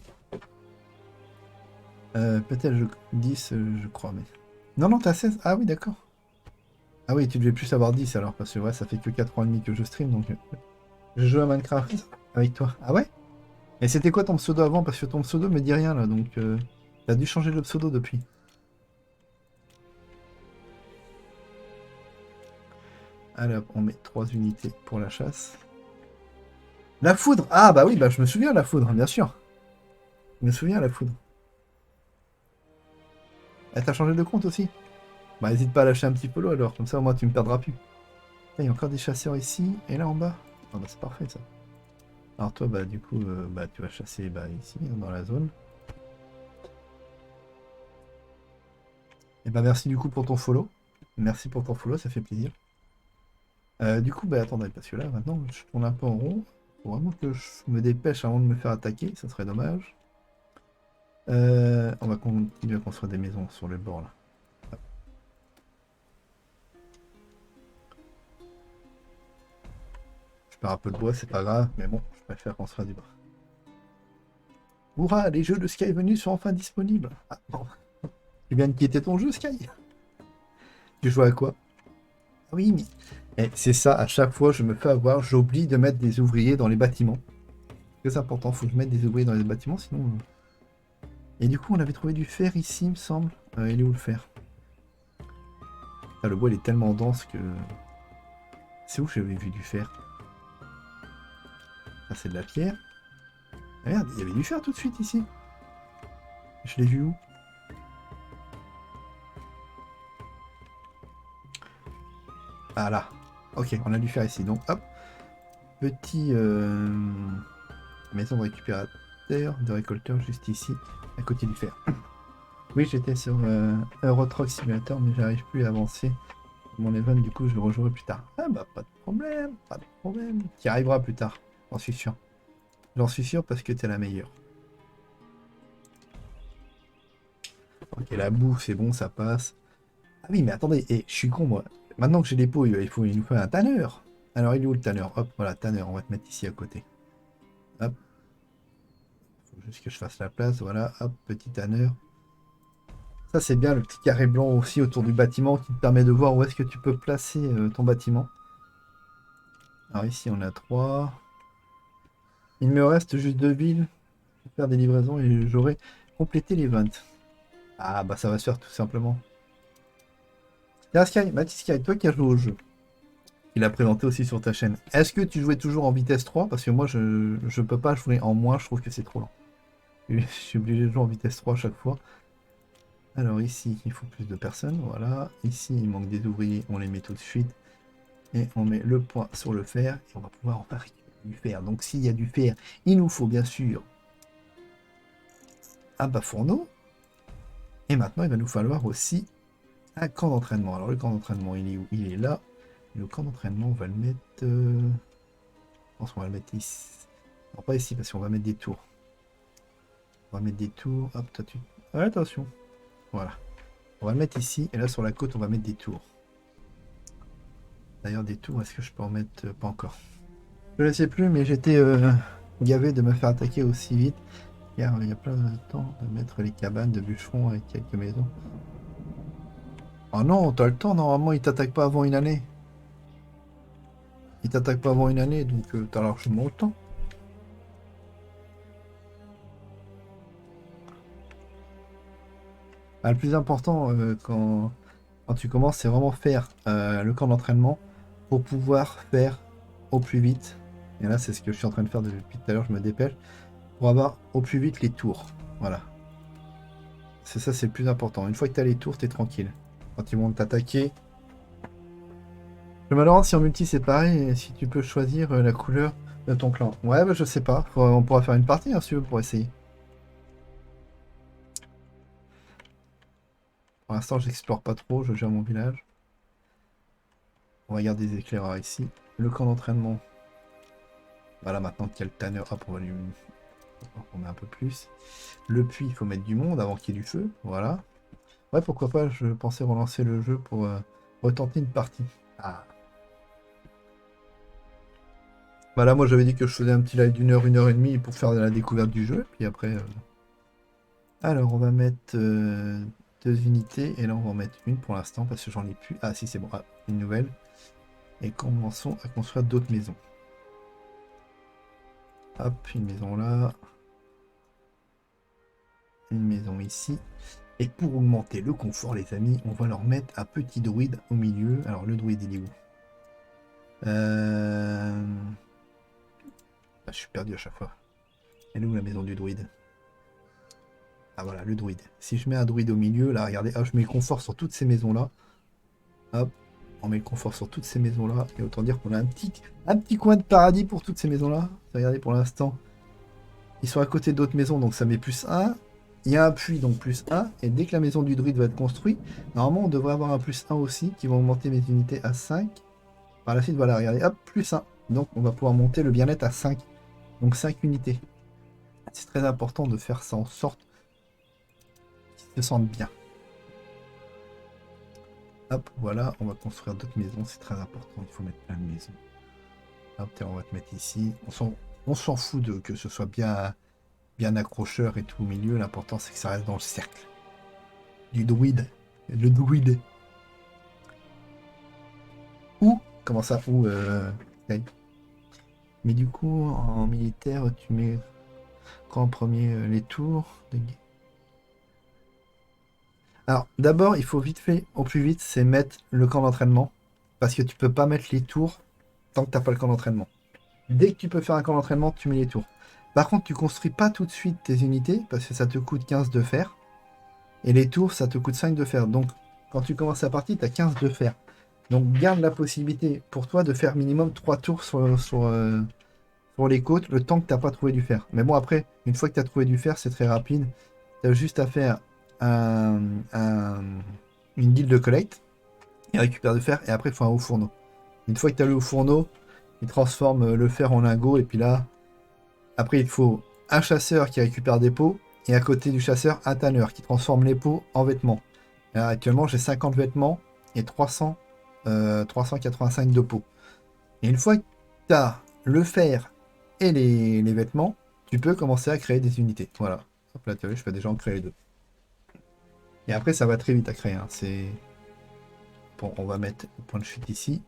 Peut-être 10, je crois, mais... Non, non, t'as 16. Ah oui, d'accord. Ah oui, tu devais plus avoir 10 alors, parce que ouais, ça fait que 4 ans et demi que je stream, donc... Je joue à Minecraft avec toi. Ah ouais? Et c'était quoi ton pseudo avant? Parce que ton pseudo me dit rien, là, donc... T'as dû changer le pseudo depuis. Allez hop, on met 3 unités pour la chasse. La foudre! Ah bah oui, bah je me souviens de la foudre, bien sûr. Je me souviens de la foudre. Ah, t'as changé de compte aussi? Bah n'hésite pas à lâcher un petit follow alors, comme ça au moins tu me perdras plus. Il y a encore des chasseurs ici, et là en bas. Ah bah c'est parfait ça. Alors toi bah du coup bah tu vas chasser bah ici, hein, dans la zone. Et bah merci du coup pour ton follow. Merci pour ton follow, ça fait plaisir. Du coup bah attendez, parce que là maintenant je tourne un peu en rond. Faut vraiment que je me dépêche avant de me faire attaquer, ça serait dommage. On va continuer à construire des maisons sur le bord là. perds un peu de bois, c'est pas grave, mais bon, je préfère construire du bois. Hurrah, les jeux de Sky Venus sont enfin disponibles. Ah, bon. Tu viens de quitter ton jeu, Sky? Tu joues à quoi? Ah oui, mais... Eh, c'est ça, à chaque fois, je me fais avoir, j'oublie de mettre des ouvriers dans les bâtiments. C'est important, faut que je mette des ouvriers dans les bâtiments, sinon... Et du coup, on avait trouvé du fer ici, il me semble. Il est où le fer? Ah, le bois, il est tellement dense que... C'est où j'avais vu du fer? Ah, c'est de la pierre. Ah, merde, il y avait du fer tout de suite ici. Je l'ai vu où? Ah là. Ok, on a du fer ici. Donc, hop. Petit... Maison de récupérateur, de récolteur, juste ici, à côté du fer. Oui, j'étais sur Euro Truck Simulator, mais j'arrive plus à avancer mon event, du coup je le rejouerai plus tard. Ah bah pas de problème, pas de problème. Tu y arriveras plus tard, j'en suis sûr. J'en suis sûr parce que t'es la meilleure. Ok, la bouffe, c'est bon, ça passe. Ah oui, mais attendez, je suis con moi. Maintenant que j'ai les pots, il nous faut un tanneur. Alors il est où le tanneur? Hop, voilà, tanneur, on va te mettre ici à côté. Hop. Faut juste que je fasse la place, voilà, hop, petit tanneur. Ça c'est bien, le petit carré blanc aussi autour du bâtiment qui te permet de voir où est-ce que tu peux placer ton bâtiment. Alors ici on a 3. Il me reste juste 2 villes pour faire des livraisons et j'aurai complété les 20. Ah bah ça va se faire tout simplement. Tiens Sky, Mathis Sky, toi qui as joué au jeu, il a présenté aussi sur ta chaîne. Est-ce que tu jouais toujours en vitesse 3? Parce que moi je peux pas jouer en moins, je trouve que c'est trop lent. Je suis obligé de jouer en vitesse 3 à chaque fois. Alors ici, il faut plus de personnes, voilà. Ici, il manque des ouvriers, on les met tout de suite. Et on met le point sur le fer, et on va pouvoir en faire du fer. Donc s'il y a du fer, il nous faut bien sûr un bas fourneau. Et maintenant, il va nous falloir aussi un camp d'entraînement. Alors le camp d'entraînement, il est où? Il est là. Le camp d'entraînement, on va le mettre... Je pense qu'on va le mettre ici. Non, pas ici, parce qu'on va mettre des tours. On va mettre des tours. Hop, toi tu... Ouais, attention. Voilà. On va le mettre ici, et là sur la côte, on va mettre des tours. D'ailleurs, des tours, est-ce que je peux en mettre? Pas encore. Je ne sais plus, mais j'étais gavé de me faire attaquer aussi vite. Car il y a plein de temps de mettre les cabanes de bûcherons avec quelques maisons. Oh non, t'as le temps, normalement, ils t'attaquent pas avant une année. Ils t'attaquent pas avant une année, donc t'as largement le temps. Ah, le plus important quand tu commences, c'est vraiment faire le camp d'entraînement pour pouvoir faire au plus vite. Et là, c'est ce que je suis en train de faire depuis tout à l'heure, je me dépêche. Pour avoir au plus vite les tours. Voilà. C'est ça, c'est le plus important. Une fois que tu as les tours, tu es tranquille. Quand ils vont t'attaquer. Je me demande si en multi c'est pareil et si tu peux choisir la couleur de ton clan. Ouais, bah, je sais pas. On pourra faire une partie hein, si tu veux pour essayer. Pour l'instant, j'explore pas trop, je gère mon village. On va garder des éclaireurs ici. Le camp d'entraînement. Voilà, maintenant qu'il y a le tanner, hop, on va lui on met un peu plus. Le puits, il faut mettre du monde avant qu'il y ait du feu. Voilà. Ouais, pourquoi pas, je pensais relancer le jeu pour retenter une partie. Ah. Bah là, moi j'avais dit que je faisais un petit live une heure et demie pour faire la découverte du jeu. Puis après. Alors, on va mettre 2 unités. Et là, on va en mettre une pour l'instant parce que j'en ai plus. Ah, si, c'est bon. Ah, une nouvelle. Et commençons à construire d'autres maisons. Hop, une maison là. Une maison ici. Et pour augmenter le confort, les amis, on va leur mettre un petit druide au milieu. Alors, le druide, il est où? Ah, je suis perdu à chaque fois. Elle est où la maison du druide? Ah voilà, le druide. Si je mets un druide au milieu, là, regardez, hop, je mets le confort sur toutes ces maisons-là. Hop, on met le confort sur toutes ces maisons-là. Et autant dire qu'on a un petit coin de paradis pour toutes ces maisons-là. Regardez, pour l'instant, ils sont à côté d'autres maisons, donc ça met plus 1. Il y a un puits, donc plus 1. Et dès que la maison du druide va être construite, normalement, on devrait avoir un plus 1 aussi, qui va augmenter mes unités à 5. Par la suite, voilà, regardez, hop, plus 1. Donc, on va pouvoir monter le bien-être à 5. Donc, 5 unités. C'est très important de faire ça en sorte qu'ils se sentent bien. Hop, voilà, on va construire d'autres maisons, c'est très important, il faut mettre plein de maisons. Hop, tiens, on va te mettre ici. On s'en fout de que ce soit bien accrocheur et tout au milieu. L'important, c'est que ça reste dans le cercle. Du druide. Le druide. Ou, comment ça, ou, ok. Mais du coup, en militaire, tu mets quoi en premier les tours Alors, d'abord, il faut vite fait, au plus vite, c'est mettre le camp d'entraînement. Parce que tu peux pas mettre les tours tant que t'as pas le camp d'entraînement. Dès que tu peux faire un camp d'entraînement, tu mets les tours. Par contre, tu construis pas tout de suite tes unités parce que ça te coûte 15 de fer. Et les tours, ça te coûte 5 de fer. Donc, quand tu commences la partie, tu as 15 de fer. Donc, garde la possibilité pour toi de faire minimum 3 tours sur les côtes le temps que tu n'as pas trouvé du fer. Mais bon, après, une fois que tu as trouvé du fer, c'est très rapide. Tu as juste à faire une guilde de collecte et récupère du fer. Et après, il faut un haut fourneau. Une fois que tu as le haut fourneau, il transforme le fer en lingot. Et puis là, après, il faut un chasseur qui récupère des peaux. Et à côté du chasseur, un tanneur qui transforme les peaux en vêtements. Alors, actuellement, j'ai 50 vêtements et 385 de peau. Et une fois que tu as le fer et les vêtements, tu peux commencer à créer des unités. Voilà. Hop là, tu vois, je peux déjà en créer 2. Et après, ça va très vite à créer. Hein. Bon, on va mettre le point de chute ici.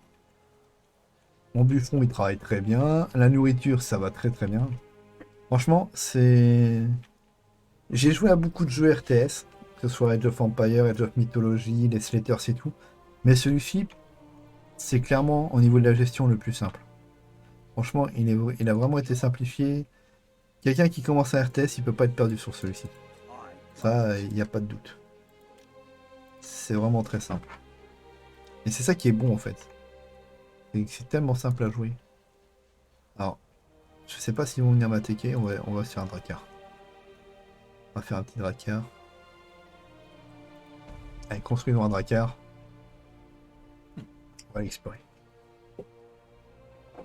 Mon buffon, il travaille très bien. La nourriture, ça va très très bien. Franchement, c'est... J'ai joué à beaucoup de jeux RTS, que ce soit Age of Empire, Age of Mythology, les Slaters et tout. Mais celui-ci, c'est clairement au niveau de la gestion le plus simple. Franchement, il a vraiment été simplifié. Quelqu'un qui commence un RTS, il peut pas être perdu sur celui-ci. Ça, il n'y a pas de doute. C'est vraiment très simple. Et c'est ça qui est bon en fait. C'est tellement simple à jouer. Alors, je sais pas s'ils vont venir m'attaquer, on va se faire un Drakkar. On va faire un petit Drakkar. Allez, construisons un Drakkar. On va l'explorer.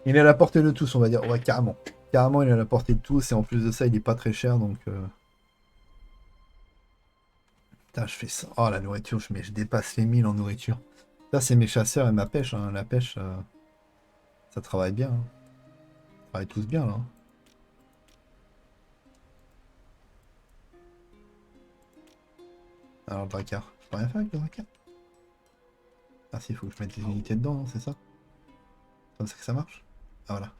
Il est à la portée de tous, on va dire. Ouais, carrément. Carrément, il est à la portée de tous. Et en plus de ça, il est pas très cher. Donc. Putain, je fais ça. Oh, la nourriture, je dépasse les 1000 en nourriture. Ça, c'est mes chasseurs et ma pêche. Hein. La pêche, ça travaille bien. Hein. Ils travaillent tous bien, là. Alors, le Drakkar. Je peux rien faire avec le Drakkar. Ah, si, il faut que je mette des unités dedans, non, c'est ça? C'est comme ça que ça marche? Ah, voilà.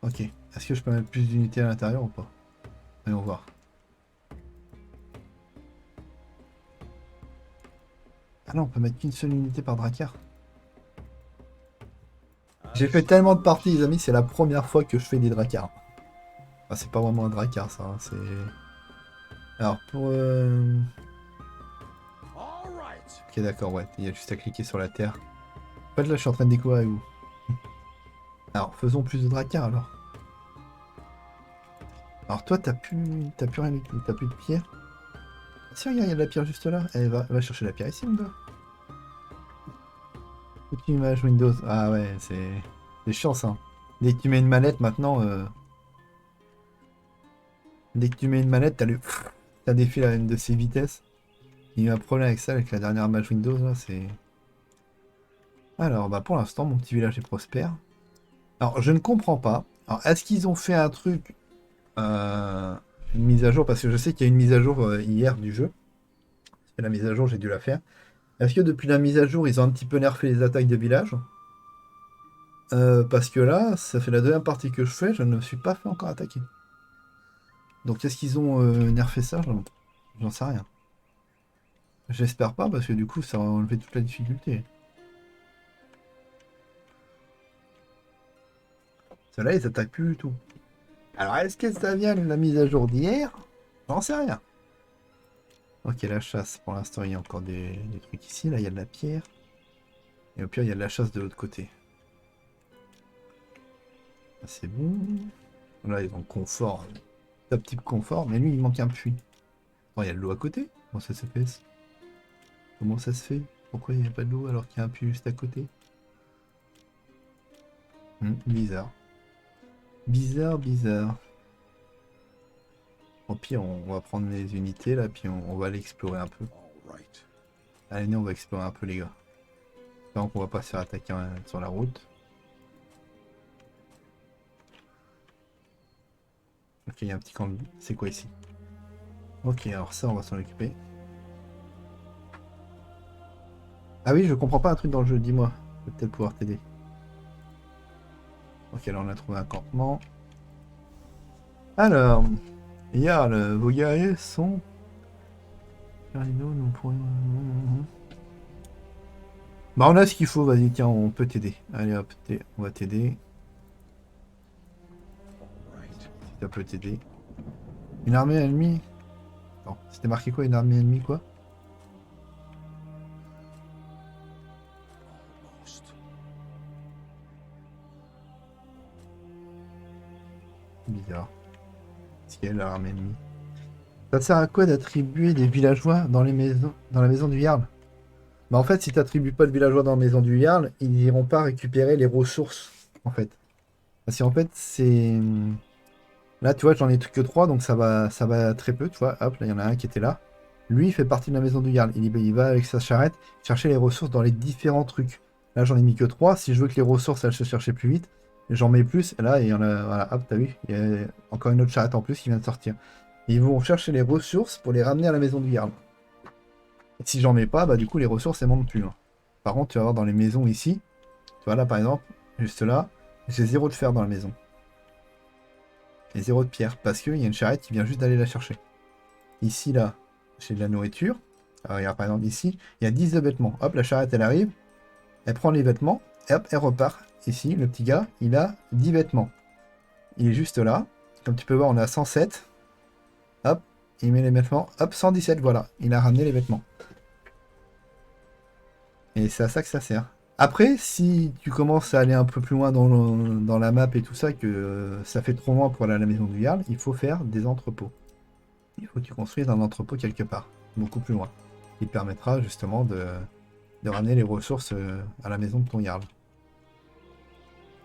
Ok. Est-ce que je peux mettre plus d'unités à l'intérieur ou pas? Allons voir. Ah non, on peut mettre qu'une seule unité par Drakkar. J'ai fait tellement de parties, les amis, c'est la première fois que je fais des Drakkars. Enfin, c'est pas vraiment un Drakkar, ça. Hein, c'est... Alors, pour... Ok, d'accord, ouais. Il y a juste à cliquer sur la terre. En fait, là, je suis en train de découvrir avec vous. Alors, faisons plus de Drakkar, alors. Alors, toi, t'as plus rien du tout. T'as plus de pierre. Si, regarde, il y a de la pierre juste là. Eh, va chercher la pierre ici, mon gars. Toute image Windows. Ah ouais, c'est chiant, ça. Dès que tu mets une manette, maintenant... Dès que tu mets une manette, t'as des fils à une de ses vitesses. Il y a eu un problème avec ça, avec la dernière image Windows, là, c'est... Alors, bah pour l'instant, mon petit village est prospère. Alors, je ne comprends pas. Alors, est-ce qu'ils ont fait un truc... une mise à jour? Parce que je sais qu'il y a une mise à jour hier du jeu. La mise à jour, j'ai dû la faire. Est-ce que depuis la mise à jour, ils ont un petit peu nerfé les attaques de village? Parce que là, ça fait la deuxième partie que je fais, je ne me suis pas fait encore attaquer. Donc, est-ce qu'ils ont nerfé ça? J'en sais rien. J'espère pas, parce que du coup, ça va enlever toute la difficulté. Ceux-là, ils attaquent plus du tout. Alors, est-ce que ça vient de la mise à jour d'hier? J'en sais rien. Ok, la chasse, pour l'instant, il y a encore des trucs ici. Là, il y a de la pierre. Et au pire, il y a de la chasse de l'autre côté. Ah, c'est bon. Là, ils ont le confort. Top type confort, mais lui, il manque un puits. Oh, il y a de l'eau à côté? Comment ça se fait? Comment ça se fait? Pourquoi il n'y a pas de l'eau alors qu'il y a un puits juste à côté? Bizarre. Bizarre, bizarre. Au pire, on va prendre les unités là, puis on va aller explorer un peu. Allez, nous, on va explorer un peu, les gars. Donc, on va pas se faire attaquer sur la route. Ok, il y a un petit camp de... C'est quoi ici? Ok, alors ça, on va s'en occuper. Ah oui, je comprends pas un truc dans le jeu, dis-moi. Je vais peut-être pouvoir t'aider. Ok, là, on a trouvé un campement. Alors, Jarl, vos guerriers sont... Nous pourrions... Bah, on a ce qu'il faut, vas-y, tiens, on peut t'aider. Allez hop, on va t'aider. Si ça peut t'aider. Une armée ennemie? Non, c'était marqué quoi, une armée ennemie, quoi? Bizarre. C'est quelle l'armée ennemie? Ça sert à quoi d'attribuer des villageois dans les maisons, dans la maison du Jarl? Bah en fait, si tu n'attribues pas de villageois dans la maison du Jarl, ils n'iront pas récupérer les ressources, en fait. Parce qu'en fait, c'est... Là, tu vois, j'en ai que 3, donc ça va très peu, tu vois. Hop, là, il y en a un qui était là. Lui, il fait partie de la maison du Jarl. Il va avec sa charrette chercher les ressources dans les différents trucs. Là, j'en ai mis que 3. Si je veux que les ressources, elles se cherchent plus vite, j'en mets plus. Et là, il y en a... Voilà, hop, t'as vu? Il y a encore une autre charrette en plus qui vient de sortir. Et ils vont chercher les ressources pour les ramener à la maison du Jarl. Et si j'en mets pas, bah du coup, les ressources, elles montent plus. Hein. Par contre, tu vas voir dans les maisons ici. Tu vois là, par exemple, juste là, j'ai 0 de fer dans la maison. Et 0 de pierre, parce qu'il y a une charrette qui vient juste d'aller la chercher. Ici, là, j'ai de la nourriture. Alors, regarde, par exemple, ici, il y a 10 de vêtements. Hop, la charrette, elle arrive, elle prend les vêtements, et hop, elle repart. Ici, le petit gars, il a 10 vêtements. Il est juste là. Comme tu peux voir, on a 107. Hop, il met les vêtements. Hop, 117, voilà. Il a ramené les vêtements. Et c'est à ça que ça sert. Après, si tu commences à aller un peu plus loin dans la map et tout ça, que ça fait trop loin pour aller à la maison du Jarl, il faut faire des entrepôts. Il faut que tu construises un entrepôt quelque part, beaucoup plus loin. Qui te permettra justement de ramener les ressources à la maison de ton Jarl.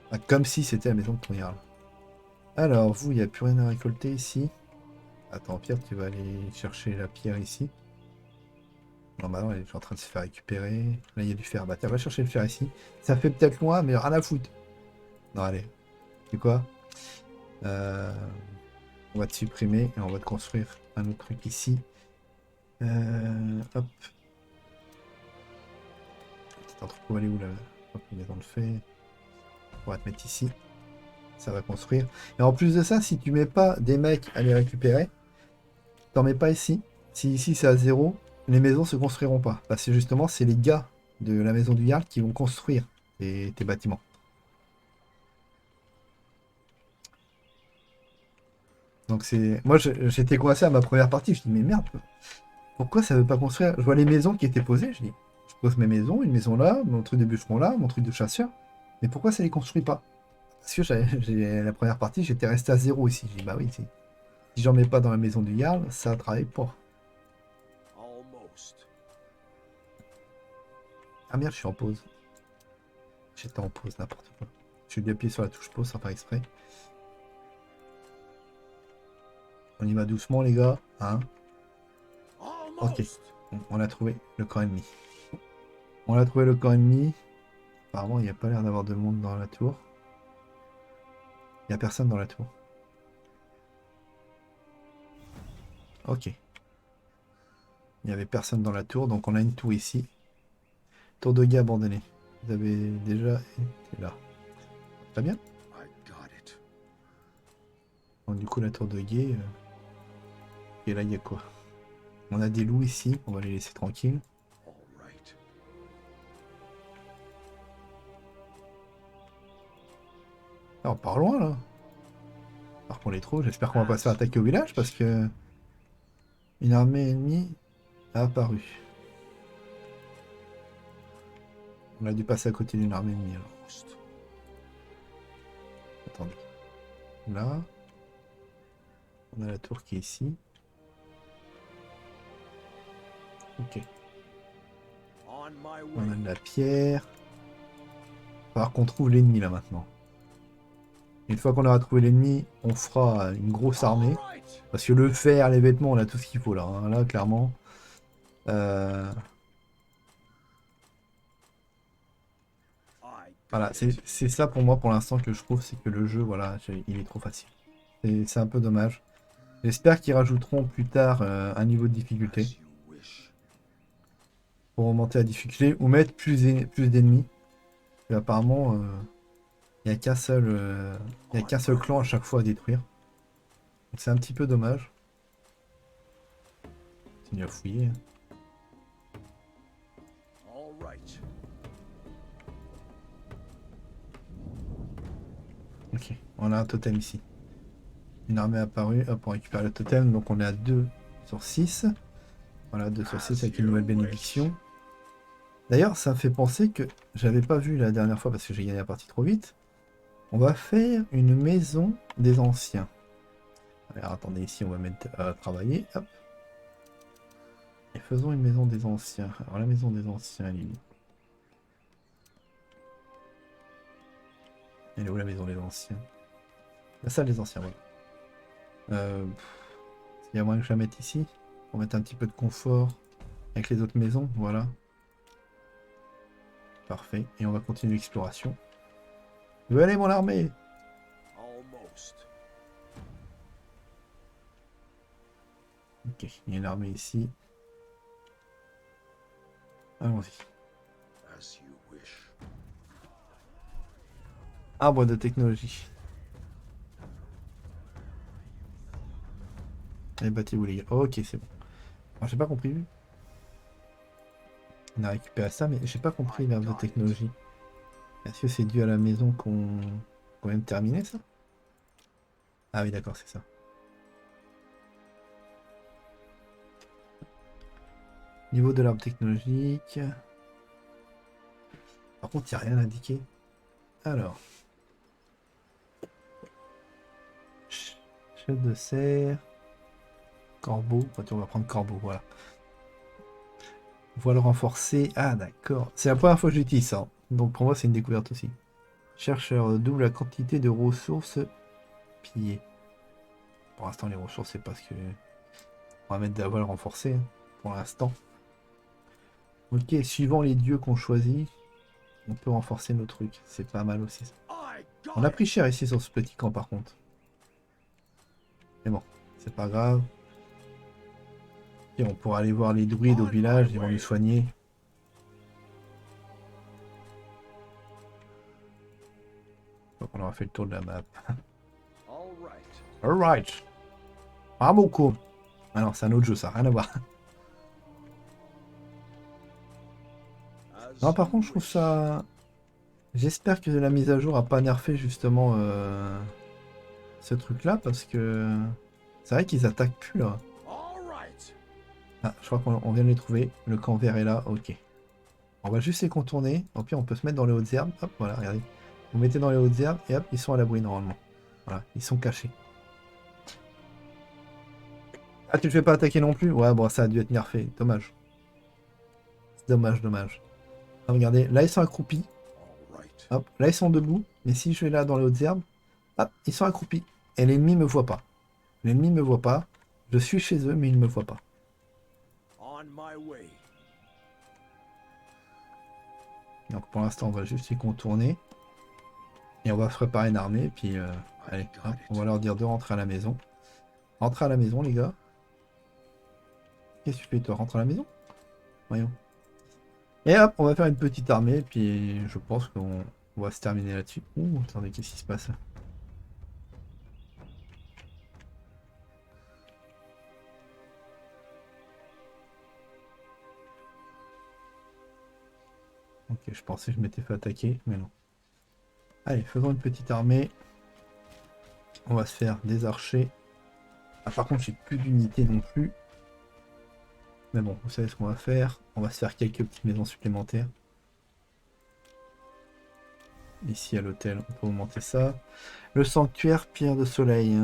Enfin, comme si c'était la maison de ton Jarl. Alors, vous, il n'y a plus rien à récolter ici. Attends, Pierre, tu vas aller chercher la pierre ici. Non, bah non, elle est en train de se faire récupérer. Là, il y a du fer. Bah, tiens, va chercher le fer ici. Ça fait peut-être loin, mais rien à foutre. Non, allez. C'est quoi on va te supprimer et on va te construire un autre truc ici. Hop. Petit entrepôt, aller où là? Hop, on est dans le fait. On va te mettre ici. Ça va construire. Et en plus de ça, si tu mets pas des mecs à les récupérer, t'en mets pas ici. Si ici c'est à 0, les maisons se construiront pas. Parce que justement, c'est les gars de la maison du Jarl qui vont construire tes bâtiments. Donc c'est... Moi j'étais coincé à ma première partie, je dis mais merde, pourquoi ça veut pas construire? Je vois les maisons qui étaient posées, je dis, je pose mes maisons, une maison là, mon truc de bûcheron là, mon truc de chasseur, mais pourquoi ça les construit pas? Parce que la première partie, j'étais resté à 0 ici. Je dis bah oui, si j'en mets pas dans la maison du Jarl, ça travaille pas. Ah merde, je suis en pause. J'étais en pause, n'importe quoi. Je vais appuyer sur la touche pause sans faire exprès. On y va doucement les gars, hein. Ok, on a trouvé le camp ennemi. On a trouvé le camp ennemi. Apparemment, il n'y a pas l'air d'avoir de monde dans la tour. Il n'y a personne dans la tour. Ok. Il n'y avait personne dans la tour, donc on a une tour ici. Tour de guet abandonnée. Vous avez déjà été là. Très bien. Donc du coup, la tour de guet... Et là, il y a quoi? On a des loups ici, on va les laisser tranquilles. Ah, on part loin là. Par contre les trous, j'espère qu'on va pas se faire attaquer au village parce que une armée ennemie a apparu. On a dû passer à côté d'une armée ennemie alors. Attendez. Là. On a la tour qui est ici. Ok. On a de la pierre. Il va falloir qu'on trouve l'ennemi là maintenant. Une fois qu'on aura trouvé l'ennemi, on fera une grosse armée. Parce que le fer, les vêtements, on a tout ce qu'il faut là. Hein. Là, clairement. Voilà, c'est ça pour moi pour l'instant que je trouve, c'est que le jeu, voilà, il est trop facile. C'est un peu dommage. J'espère qu'ils rajouteront plus tard un niveau de difficulté pour augmenter la difficulté ou mettre plus d'ennemis. Et apparemment, il n'y a il y a qu'un seul clan à chaque fois à détruire. Donc c'est un petit peu dommage. Continue à fouiller. Ok, on a un totem ici. Une armée apparue, hop, on récupère le totem, donc on est à 2 sur 6. Voilà, 2 sur 6 avec une nouvelle bénédiction. D'ailleurs, ça me fait penser que j'avais pas vu la dernière fois parce que j'ai gagné la partie trop vite. On va faire une maison des anciens. Alors attendez, ici on va mettre à travailler. Hop. Et faisons une maison des anciens. Alors la maison des anciens, elle est où la maison des anciens? La salle des anciens, voilà. Il y a moyen que je la mette ici. Pour mettre un petit peu de confort avec les autres maisons, voilà. Parfait. Et on va continuer l'exploration. Où est mon armée? Ok, il y a une armée ici. Allons-y. Arbre de technologie. Allez, battez-vous les gars. Ok, c'est bon. Alors, j'ai pas compris. On a récupéré ça, mais j'ai pas compris l'arbre de technologie. Est-ce que c'est dû à la maison qu'on vient de terminer, ça? Ah oui, d'accord, c'est ça. Niveau de l'arbre technologique. Par contre, il n'y a rien indiqué. Alors. Chef de serre. Corbeau. On va prendre corbeau, voilà. Voile renforcée. Ah, d'accord. C'est la première fois que j'utilise ça. Donc pour moi, c'est une découverte aussi. Chercheur double la quantité de ressources pillées. Pour l'instant, les ressources, c'est parce que... On va mettre de la voile renforcée, hein, pour l'instant. Ok, suivant les dieux qu'on choisit, on peut renforcer nos trucs. C'est pas mal aussi, ça. On a pris cher ici sur ce petit camp, par contre. Mais bon, c'est pas grave. Et on pourra aller voir les druides au village, ils vont nous soigner. Donc on aura fait le tour de la map. Alright. Ah mon con. Ah non, c'est un autre jeu, ça, rien à voir. Non, par contre, je trouve ça... J'espère que la mise à jour a pas nerfé justement ce truc-là, parce que... C'est vrai qu'ils attaquent plus, là. Ah, je crois qu'on vient de les trouver. Le camp vert est là, ok. On va juste les contourner. Au pire, on peut se mettre dans les hautes herbes. Hop, voilà, regardez. Vous mettez dans les hautes herbes et hop, ils sont à l'abri normalement. Voilà, ils sont cachés. Ah, tu ne fais pas attaquer non plus? Ouais, bon, ça a dû être nerfé. Dommage. Dommage, dommage. Ah, regardez, là, ils sont accroupis. Hop, là, ils sont debout. Mais si je vais là dans les hautes herbes, hop, ils sont accroupis. Et l'ennemi me voit pas. L'ennemi me voit pas. Je suis chez eux, mais ils ne me voient pas. Donc pour l'instant, on va juste les contourner. Et on va se préparer une armée. Puis, allez, hop, on va leur dire de rentrer à la maison. Rentrez à la maison, les gars. Qu'est-ce que tu fais, toi? Rentre à la maison? Voyons. Et hop, on va faire une petite armée. Puis, je pense qu'on va se terminer là-dessus. Ouh, attendez, qu'est-ce qui se passe là? Ok, je pensais que je m'étais fait attaquer, mais non. Allez, faisons une petite armée. On va se faire des archers. Ah, par contre, j'ai plus d'unités non plus. Mais bon, vous savez ce qu'on va faire. On va se faire quelques petites maisons supplémentaires. Ici à l'hôtel, on peut augmenter ça. Le sanctuaire, pierre de soleil.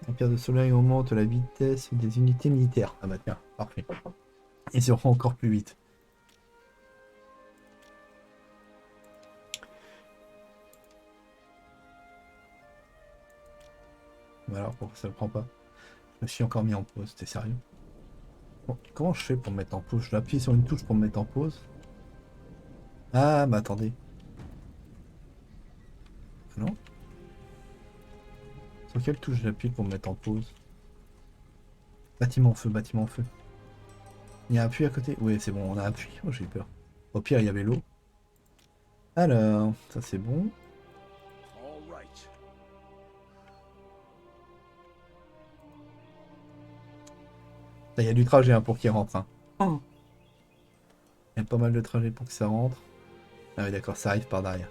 La pierre de soleil augmente la vitesse des unités militaires. Ah bah tiens, parfait. Et ça rend encore plus vite. Voilà, pourquoi ça ne prend pas? Je me suis encore mis en pause, t'es sérieux? Bon, comment je fais pour me mettre en pause? Je dois appuyer sur une touche pour me mettre en pause. Ah, mais attendez. Non. Sur quelle touche j'appuie pour me mettre en pause? Bâtiment feu, bâtiment feu. Il y a un puits à côté? Oui, c'est bon, on a un puits. Oh, j'ai eu peur. Au pire, il y avait l'eau. Alors, ça c'est bon. Il y a du trajet hein, pour qu'il rentre. Hein. Oh. Il y a pas mal de trajet pour que ça rentre. Ah oui, d'accord, ça arrive par derrière.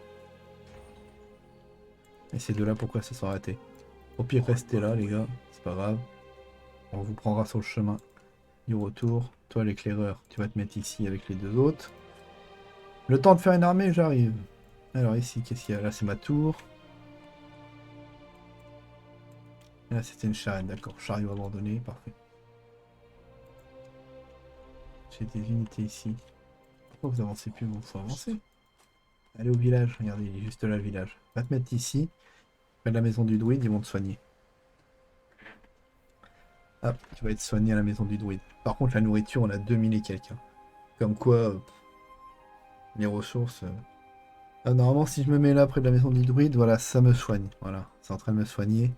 Et ces deux-là, pourquoi ça s'est arrêté? Au pire, restez là, les gars. C'est pas grave. On vous prendra sur le chemin du retour. Toi, l'éclaireur, tu vas te mettre ici avec les deux autres. Le temps de faire une armée, j'arrive. Alors ici, qu'est-ce qu'il y a? Là, c'est ma tour. Là, c'était une charrette, d'accord. Chariot abandonné, parfait. J'ai des unités ici. Pourquoi vous avancez plus? Vous faut avancer. Allez au village, regardez, il est juste là le village. Va te mettre ici. Près de la maison du druide, ils vont te soigner. Hop, tu vas être soigné à la maison du druide. Par contre, la nourriture, on a 2000 et quelques. Hein. Comme quoi, les ressources... Ah, normalement, si je me mets là près de la maison du druide, voilà, ça me soigne. Voilà, c'est en train de me soigner.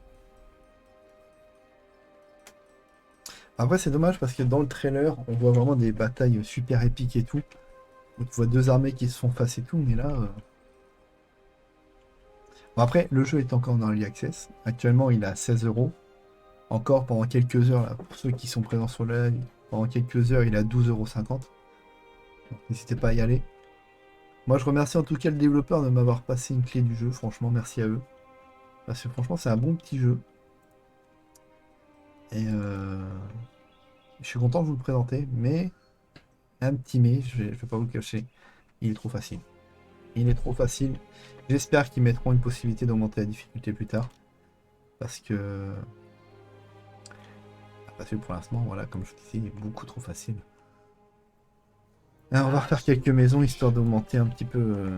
Après, c'est dommage parce que dans le trailer, on voit vraiment des batailles super épiques et tout. Donc, on voit deux armées qui se font face et tout, mais là... Bon, après, le jeu est encore en early access. Actuellement, il est à 16 €. Encore pendant quelques heures, là, pour ceux qui sont présents sur le live, pendant quelques heures, il est à 12,50 €. N'hésitez pas à y aller. Moi, je remercie en tout cas le développeur de m'avoir passé une clé du jeu. Franchement, merci à eux. Parce que franchement, c'est un bon petit jeu. Et je suis content de vous le présenter, mais un petit mais, je vais pas vous le cacher, il est trop facile. Il est trop facile. J'espère qu'ils mettront une possibilité d'augmenter la difficulté plus tard. Parce que pour l'instant, voilà, comme je vous disais, il est beaucoup trop facile. Alors, on va refaire quelques maisons histoire d'augmenter un petit peu.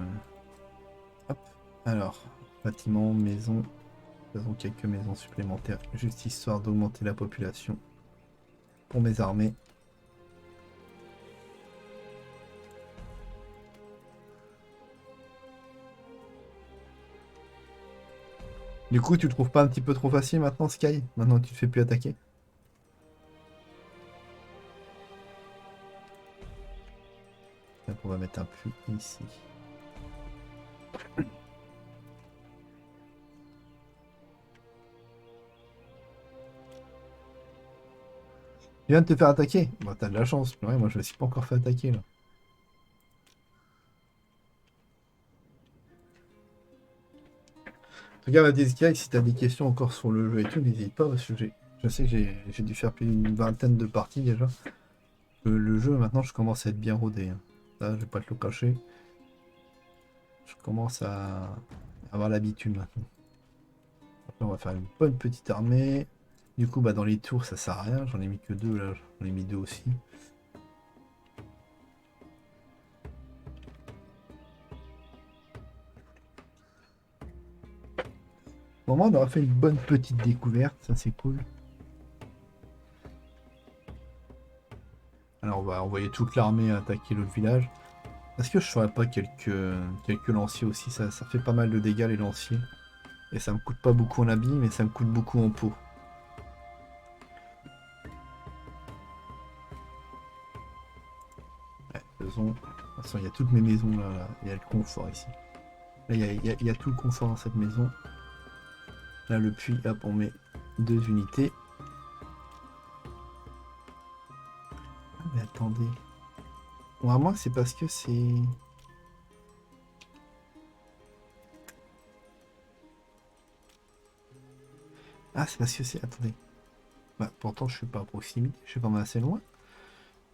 Hop. Alors, bâtiment, maison. Faisons quelques maisons supplémentaires, juste histoire d'augmenter la population pour mes armées. Du coup, tu le trouves pas un petit peu trop facile maintenant, Sky? Maintenant que tu te fais plus attaquer? Donc, on va mettre un puits ici. Tu viens de te faire attaquer? Bah, t'as de la chance. Ouais, moi, je me suis pas encore fait attaquer, là. En tout cas, Sky, si t'as des questions encore sur le jeu et tout, n'hésite pas, parce que je sais que j'ai dû faire plus d'une vingtaine de parties, déjà. Le jeu, maintenant, je commence à être bien rodé. Hein. Là, je vais pas te le cacher. Je commence à avoir l'habitude, maintenant. Après, on va faire une bonne petite armée. Du coup, bah, dans les tours, ça sert à rien. J'en ai mis que deux, là. J'en ai mis deux aussi. Au moment, on aura fait une bonne petite découverte. Ça, c'est cool. Alors, on va envoyer toute l'armée attaquer l'autre village. Est-ce que je ferais pas quelques lanciers aussi? Ça fait pas mal de dégâts, les lanciers. Et ça me coûte pas beaucoup en habit, mais ça me coûte beaucoup en peau. Ouais, faisons. De toute façon, il y a toutes mes maisons là. Il y a le confort ici. Là, il y a tout le confort dans cette maison. Là, le puits, hop, on met 2 unités. Ah, mais attendez. Bon, à moins que c'est parce que c'est... Ah, c'est parce que c'est... Attendez. Bah, pourtant, je suis pas à proximité. Je suis quand même assez loin.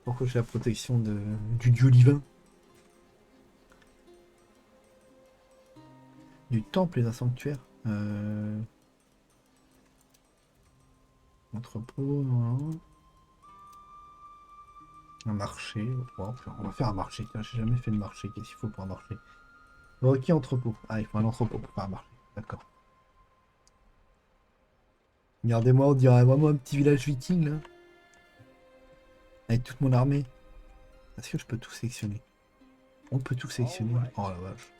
Pourquoi j'ai la protection du dieu divin? Du temple et d'un sanctuaire. Entrepôt, non. Un marché. Bon, on va faire un marché. J'ai jamais fait de marché. Qu'est-ce qu'il faut pour un marché? Ok, entrepôt. Ah, il faut un entrepôt pour faire un marché. D'accord. Regardez-moi, on dirait vraiment un petit village viking, là. Avec toute mon armée. Est-ce que je peux tout sélectionner? On peut tout sélectionner. Oh la vache.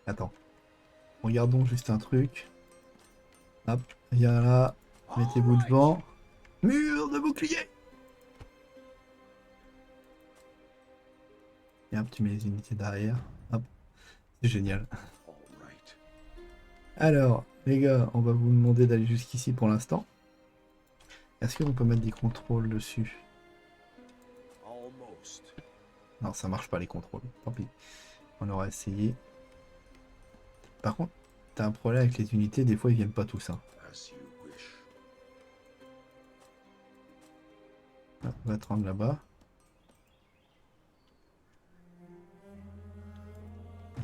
Attends. Regardons juste un truc. Hop, viens là. Mettez-vous devant. Mur de bouclier. Et hop, tu mets les unités derrière. Hop, c'est génial. Alors, les gars, on va vous demander d'aller jusqu'ici pour l'instant. Est-ce qu'on peut mettre des contrôles dessus? Non, ça marche pas les contrôles. Tant pis. On aura essayé. Par contre, t'as un problème avec les unités, des fois ils viennent pas tous. Hein. Ah, on va te rendre là-bas.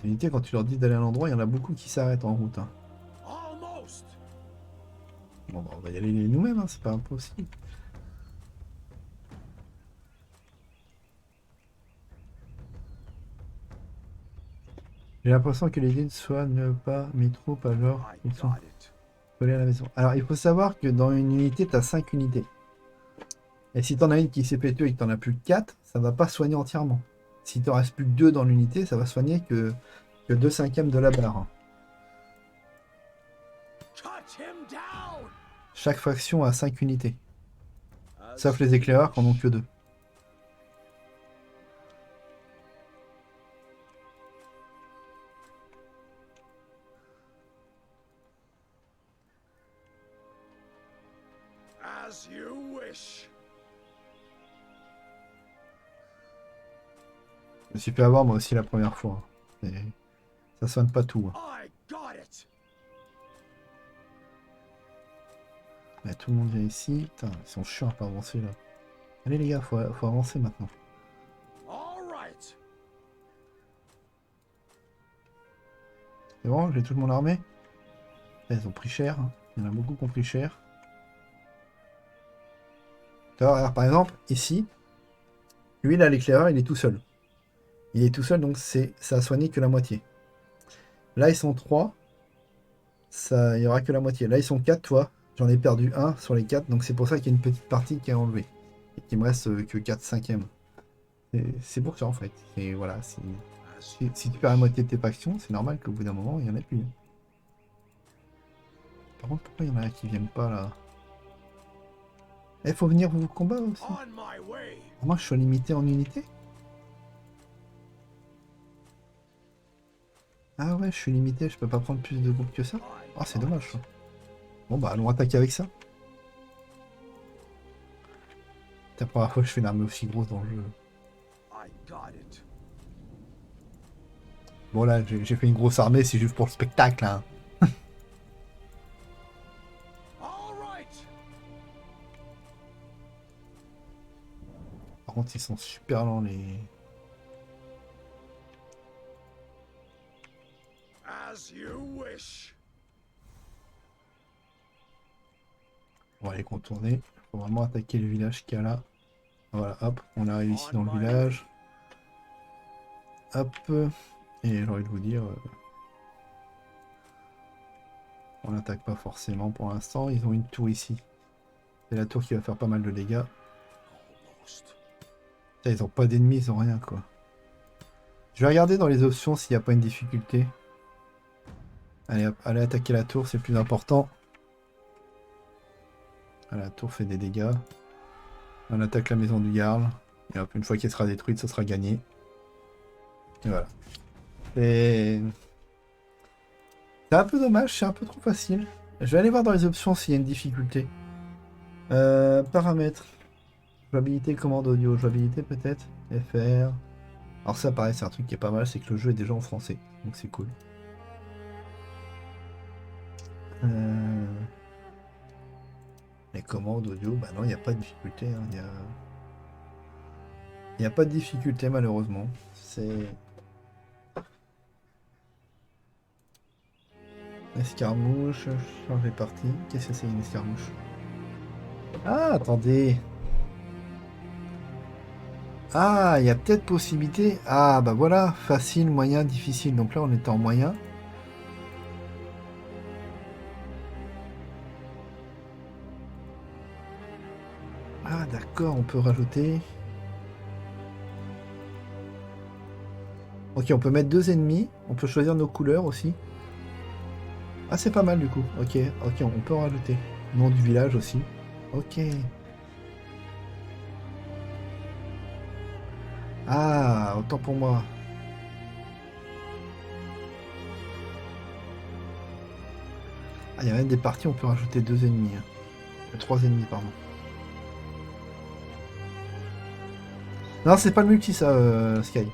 Les unités, quand tu leur dis d'aller à l'endroit, il y en a beaucoup qui s'arrêtent en route. Hein. Bon, bah, on va y aller nous-mêmes, hein, c'est pas impossible. J'ai l'impression que l'idée ne soit ne pas mis trop à genre. Ils sont collés à la maison. Alors, il faut savoir que dans une unité, tu as 5 unités. Et si t'en as une qui s'est pétue et que t'en as plus que 4, ça va pas soigner entièrement. Si t'en reste plus que 2 dans l'unité, ça va soigner que 2/5 de la barre. Hein. Chaque faction a 5 unités. Sauf les éclaireurs qui en ont que 2. As you wish. Je me suis fait avoir moi aussi la première fois. Hein. Et ça soigne pas tout. Hein. I got it. Mais tout le monde vient ici. Putain, ils sont chiants à pas avancer là. Allez les gars, faut avancer maintenant. All right. C'est bon, j'ai tout mon armée. Ils ont pris cher. Hein. Il y en a beaucoup qui ont pris cher. Alors, par exemple, ici, lui là, l'éclaireur, il est tout seul. Il est tout seul, donc ça a soigné que la moitié. Là, ils sont 3. Ça, il n'y aura que la moitié. Là, ils sont 4, toi. J'en ai perdu 1 sur les 4, donc c'est pour ça qu'il y a une petite partie qui est enlevée. Et qu'il me reste que 4/5. C'est pour ça, en fait. Et voilà, si tu perds la moitié de tes factions, c'est normal qu'au bout d'un moment, il n'y en ait plus. Par contre, pourquoi il y en a qui viennent pas, là? Il faut venir au combat aussi. Moi, je suis limité en unité. Ah ouais, je suis limité, je peux pas prendre plus de groupes que ça. Ah, c'est dommage. Ça. Bon, bah, allons attaquer avec ça. C'est la première fois que je fais une armée aussi grosse dans le jeu. Bon, là, j'ai fait une grosse armée, c'est juste pour le spectacle, hein. Par contre, ils sont super lents, les... As you wish. On va les contourner. Faut vraiment attaquer le village qu'il y a là. Voilà, hop, on arrive ici dans le village. Hop. Et j'ai envie de vous dire... on n'attaque pas forcément pour l'instant. Ils ont une tour ici. C'est la tour qui va faire pas mal de dégâts. Putain, ils ont pas d'ennemis, ils ont rien, quoi. Je vais regarder dans les options s'il n'y a pas une difficulté. Allez, hop, allez attaquer la tour, c'est le plus important. La tour fait des dégâts. On attaque la maison du Jarl. Et hop, une fois qu'elle sera détruite, ça sera gagné. Et voilà. C'est un peu dommage, c'est un peu trop facile. Je vais aller voir dans les options s'il y a une difficulté. Paramètres. Jouabilité, commande audio. Jouabilité peut-être. FR. Alors ça pareil, c'est un truc qui est pas mal, c'est que le jeu est déjà en français. Donc c'est cool. Les commandes audio, bah non, il n'y a pas de difficulté. Hein. Il n'y a pas de difficulté malheureusement. C'est... Escarmouche, changer partie. Qu'est-ce que c'est une escarmouche? Ah, attendez. Ah, il y a peut-être possibilité. Ah, bah voilà, facile, moyen, difficile. Donc là, on était en moyen. Ah, d'accord, on peut rajouter. Ok, on peut mettre 2 ennemis. On peut choisir nos couleurs aussi. Ah, c'est pas mal du coup. Ok, ok, on peut en rajouter. Nom du village aussi. Ok. Ah, autant pour moi. Ah, il y a même des parties où on peut rajouter 2 ennemis. 3 ennemis, pardon. Non, c'est pas le multi, ça, Sky.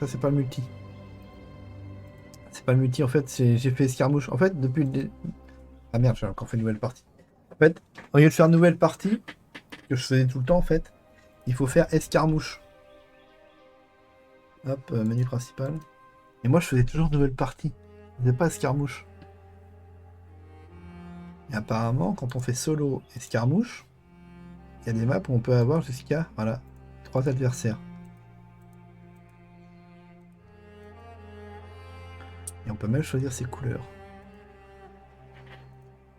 Ça, c'est pas le multi. C'est pas le multi, en fait, j'ai fait escarmouche. En fait, depuis le Ah merde, j'ai encore fait une nouvelle partie. En fait, au lieu de faire une nouvelle partie, que je faisais tout le temps, en fait, il faut faire escarmouche. Hop, menu principal. Et moi, je faisais toujours nouvelle partie. Je faisais pas escarmouche. Et apparemment, quand on fait solo escarmouche, il y a des maps où on peut avoir jusqu'à, voilà, 3 adversaires. Et on peut même choisir ses couleurs.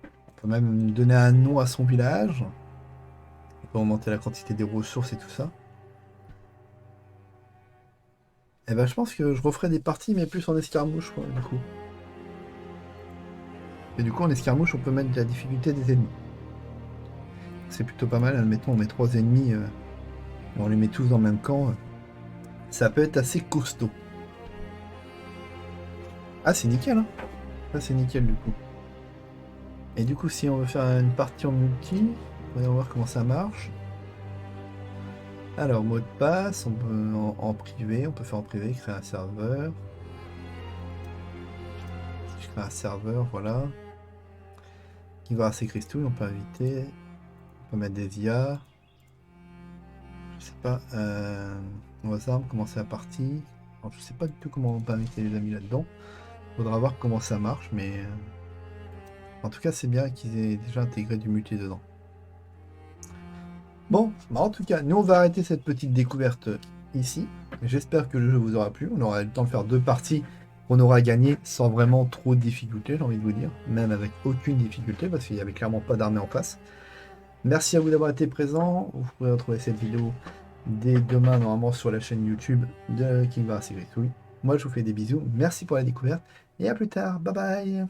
On peut même donner un nom à son village. On peut augmenter la quantité des ressources et tout ça. Et ben, je pense que je referai des parties, mais plus en escarmouche, quoi, du coup. Et du coup, en escarmouche, on peut mettre la difficulté des ennemis. C'est plutôt pas mal. Admettons, on met 3 ennemis, et on les met tous dans le même camp. Ça peut être assez costaud. Ah, c'est nickel, hein. Ça, c'est nickel, du coup. Et du coup, si on veut faire une partie en multi, on va voir comment ça marche. Alors, mot de passe, on peut en privé, on peut faire en privé, créer un serveur. Si je crée un serveur, voilà. Qui va à ces cristaux, on peut inviter. On peut mettre des IA. Je sais pas. Au hasard, commencer la partie. Alors, je sais pas du tout comment on peut inviter les amis là-dedans. Faudra voir comment ça marche, mais en tout cas, c'est bien qu'ils aient déjà intégré du multi dedans. Bon, bah en tout cas, nous on va arrêter cette petite découverte ici. J'espère que le jeu vous aura plu. On aura eu le temps de faire 2 parties qu'on aura gagné sans vraiment trop de difficultés, j'ai envie de vous dire. Même avec aucune difficulté, parce qu'il n'y avait clairement pas d'armée en face. Merci à vous d'avoir été présents. Vous pourrez retrouver cette vidéo dès demain, normalement, sur la chaîne YouTube de King Var Secret. Moi, je vous fais des bisous. Merci pour la découverte. Et à plus tard. Bye bye.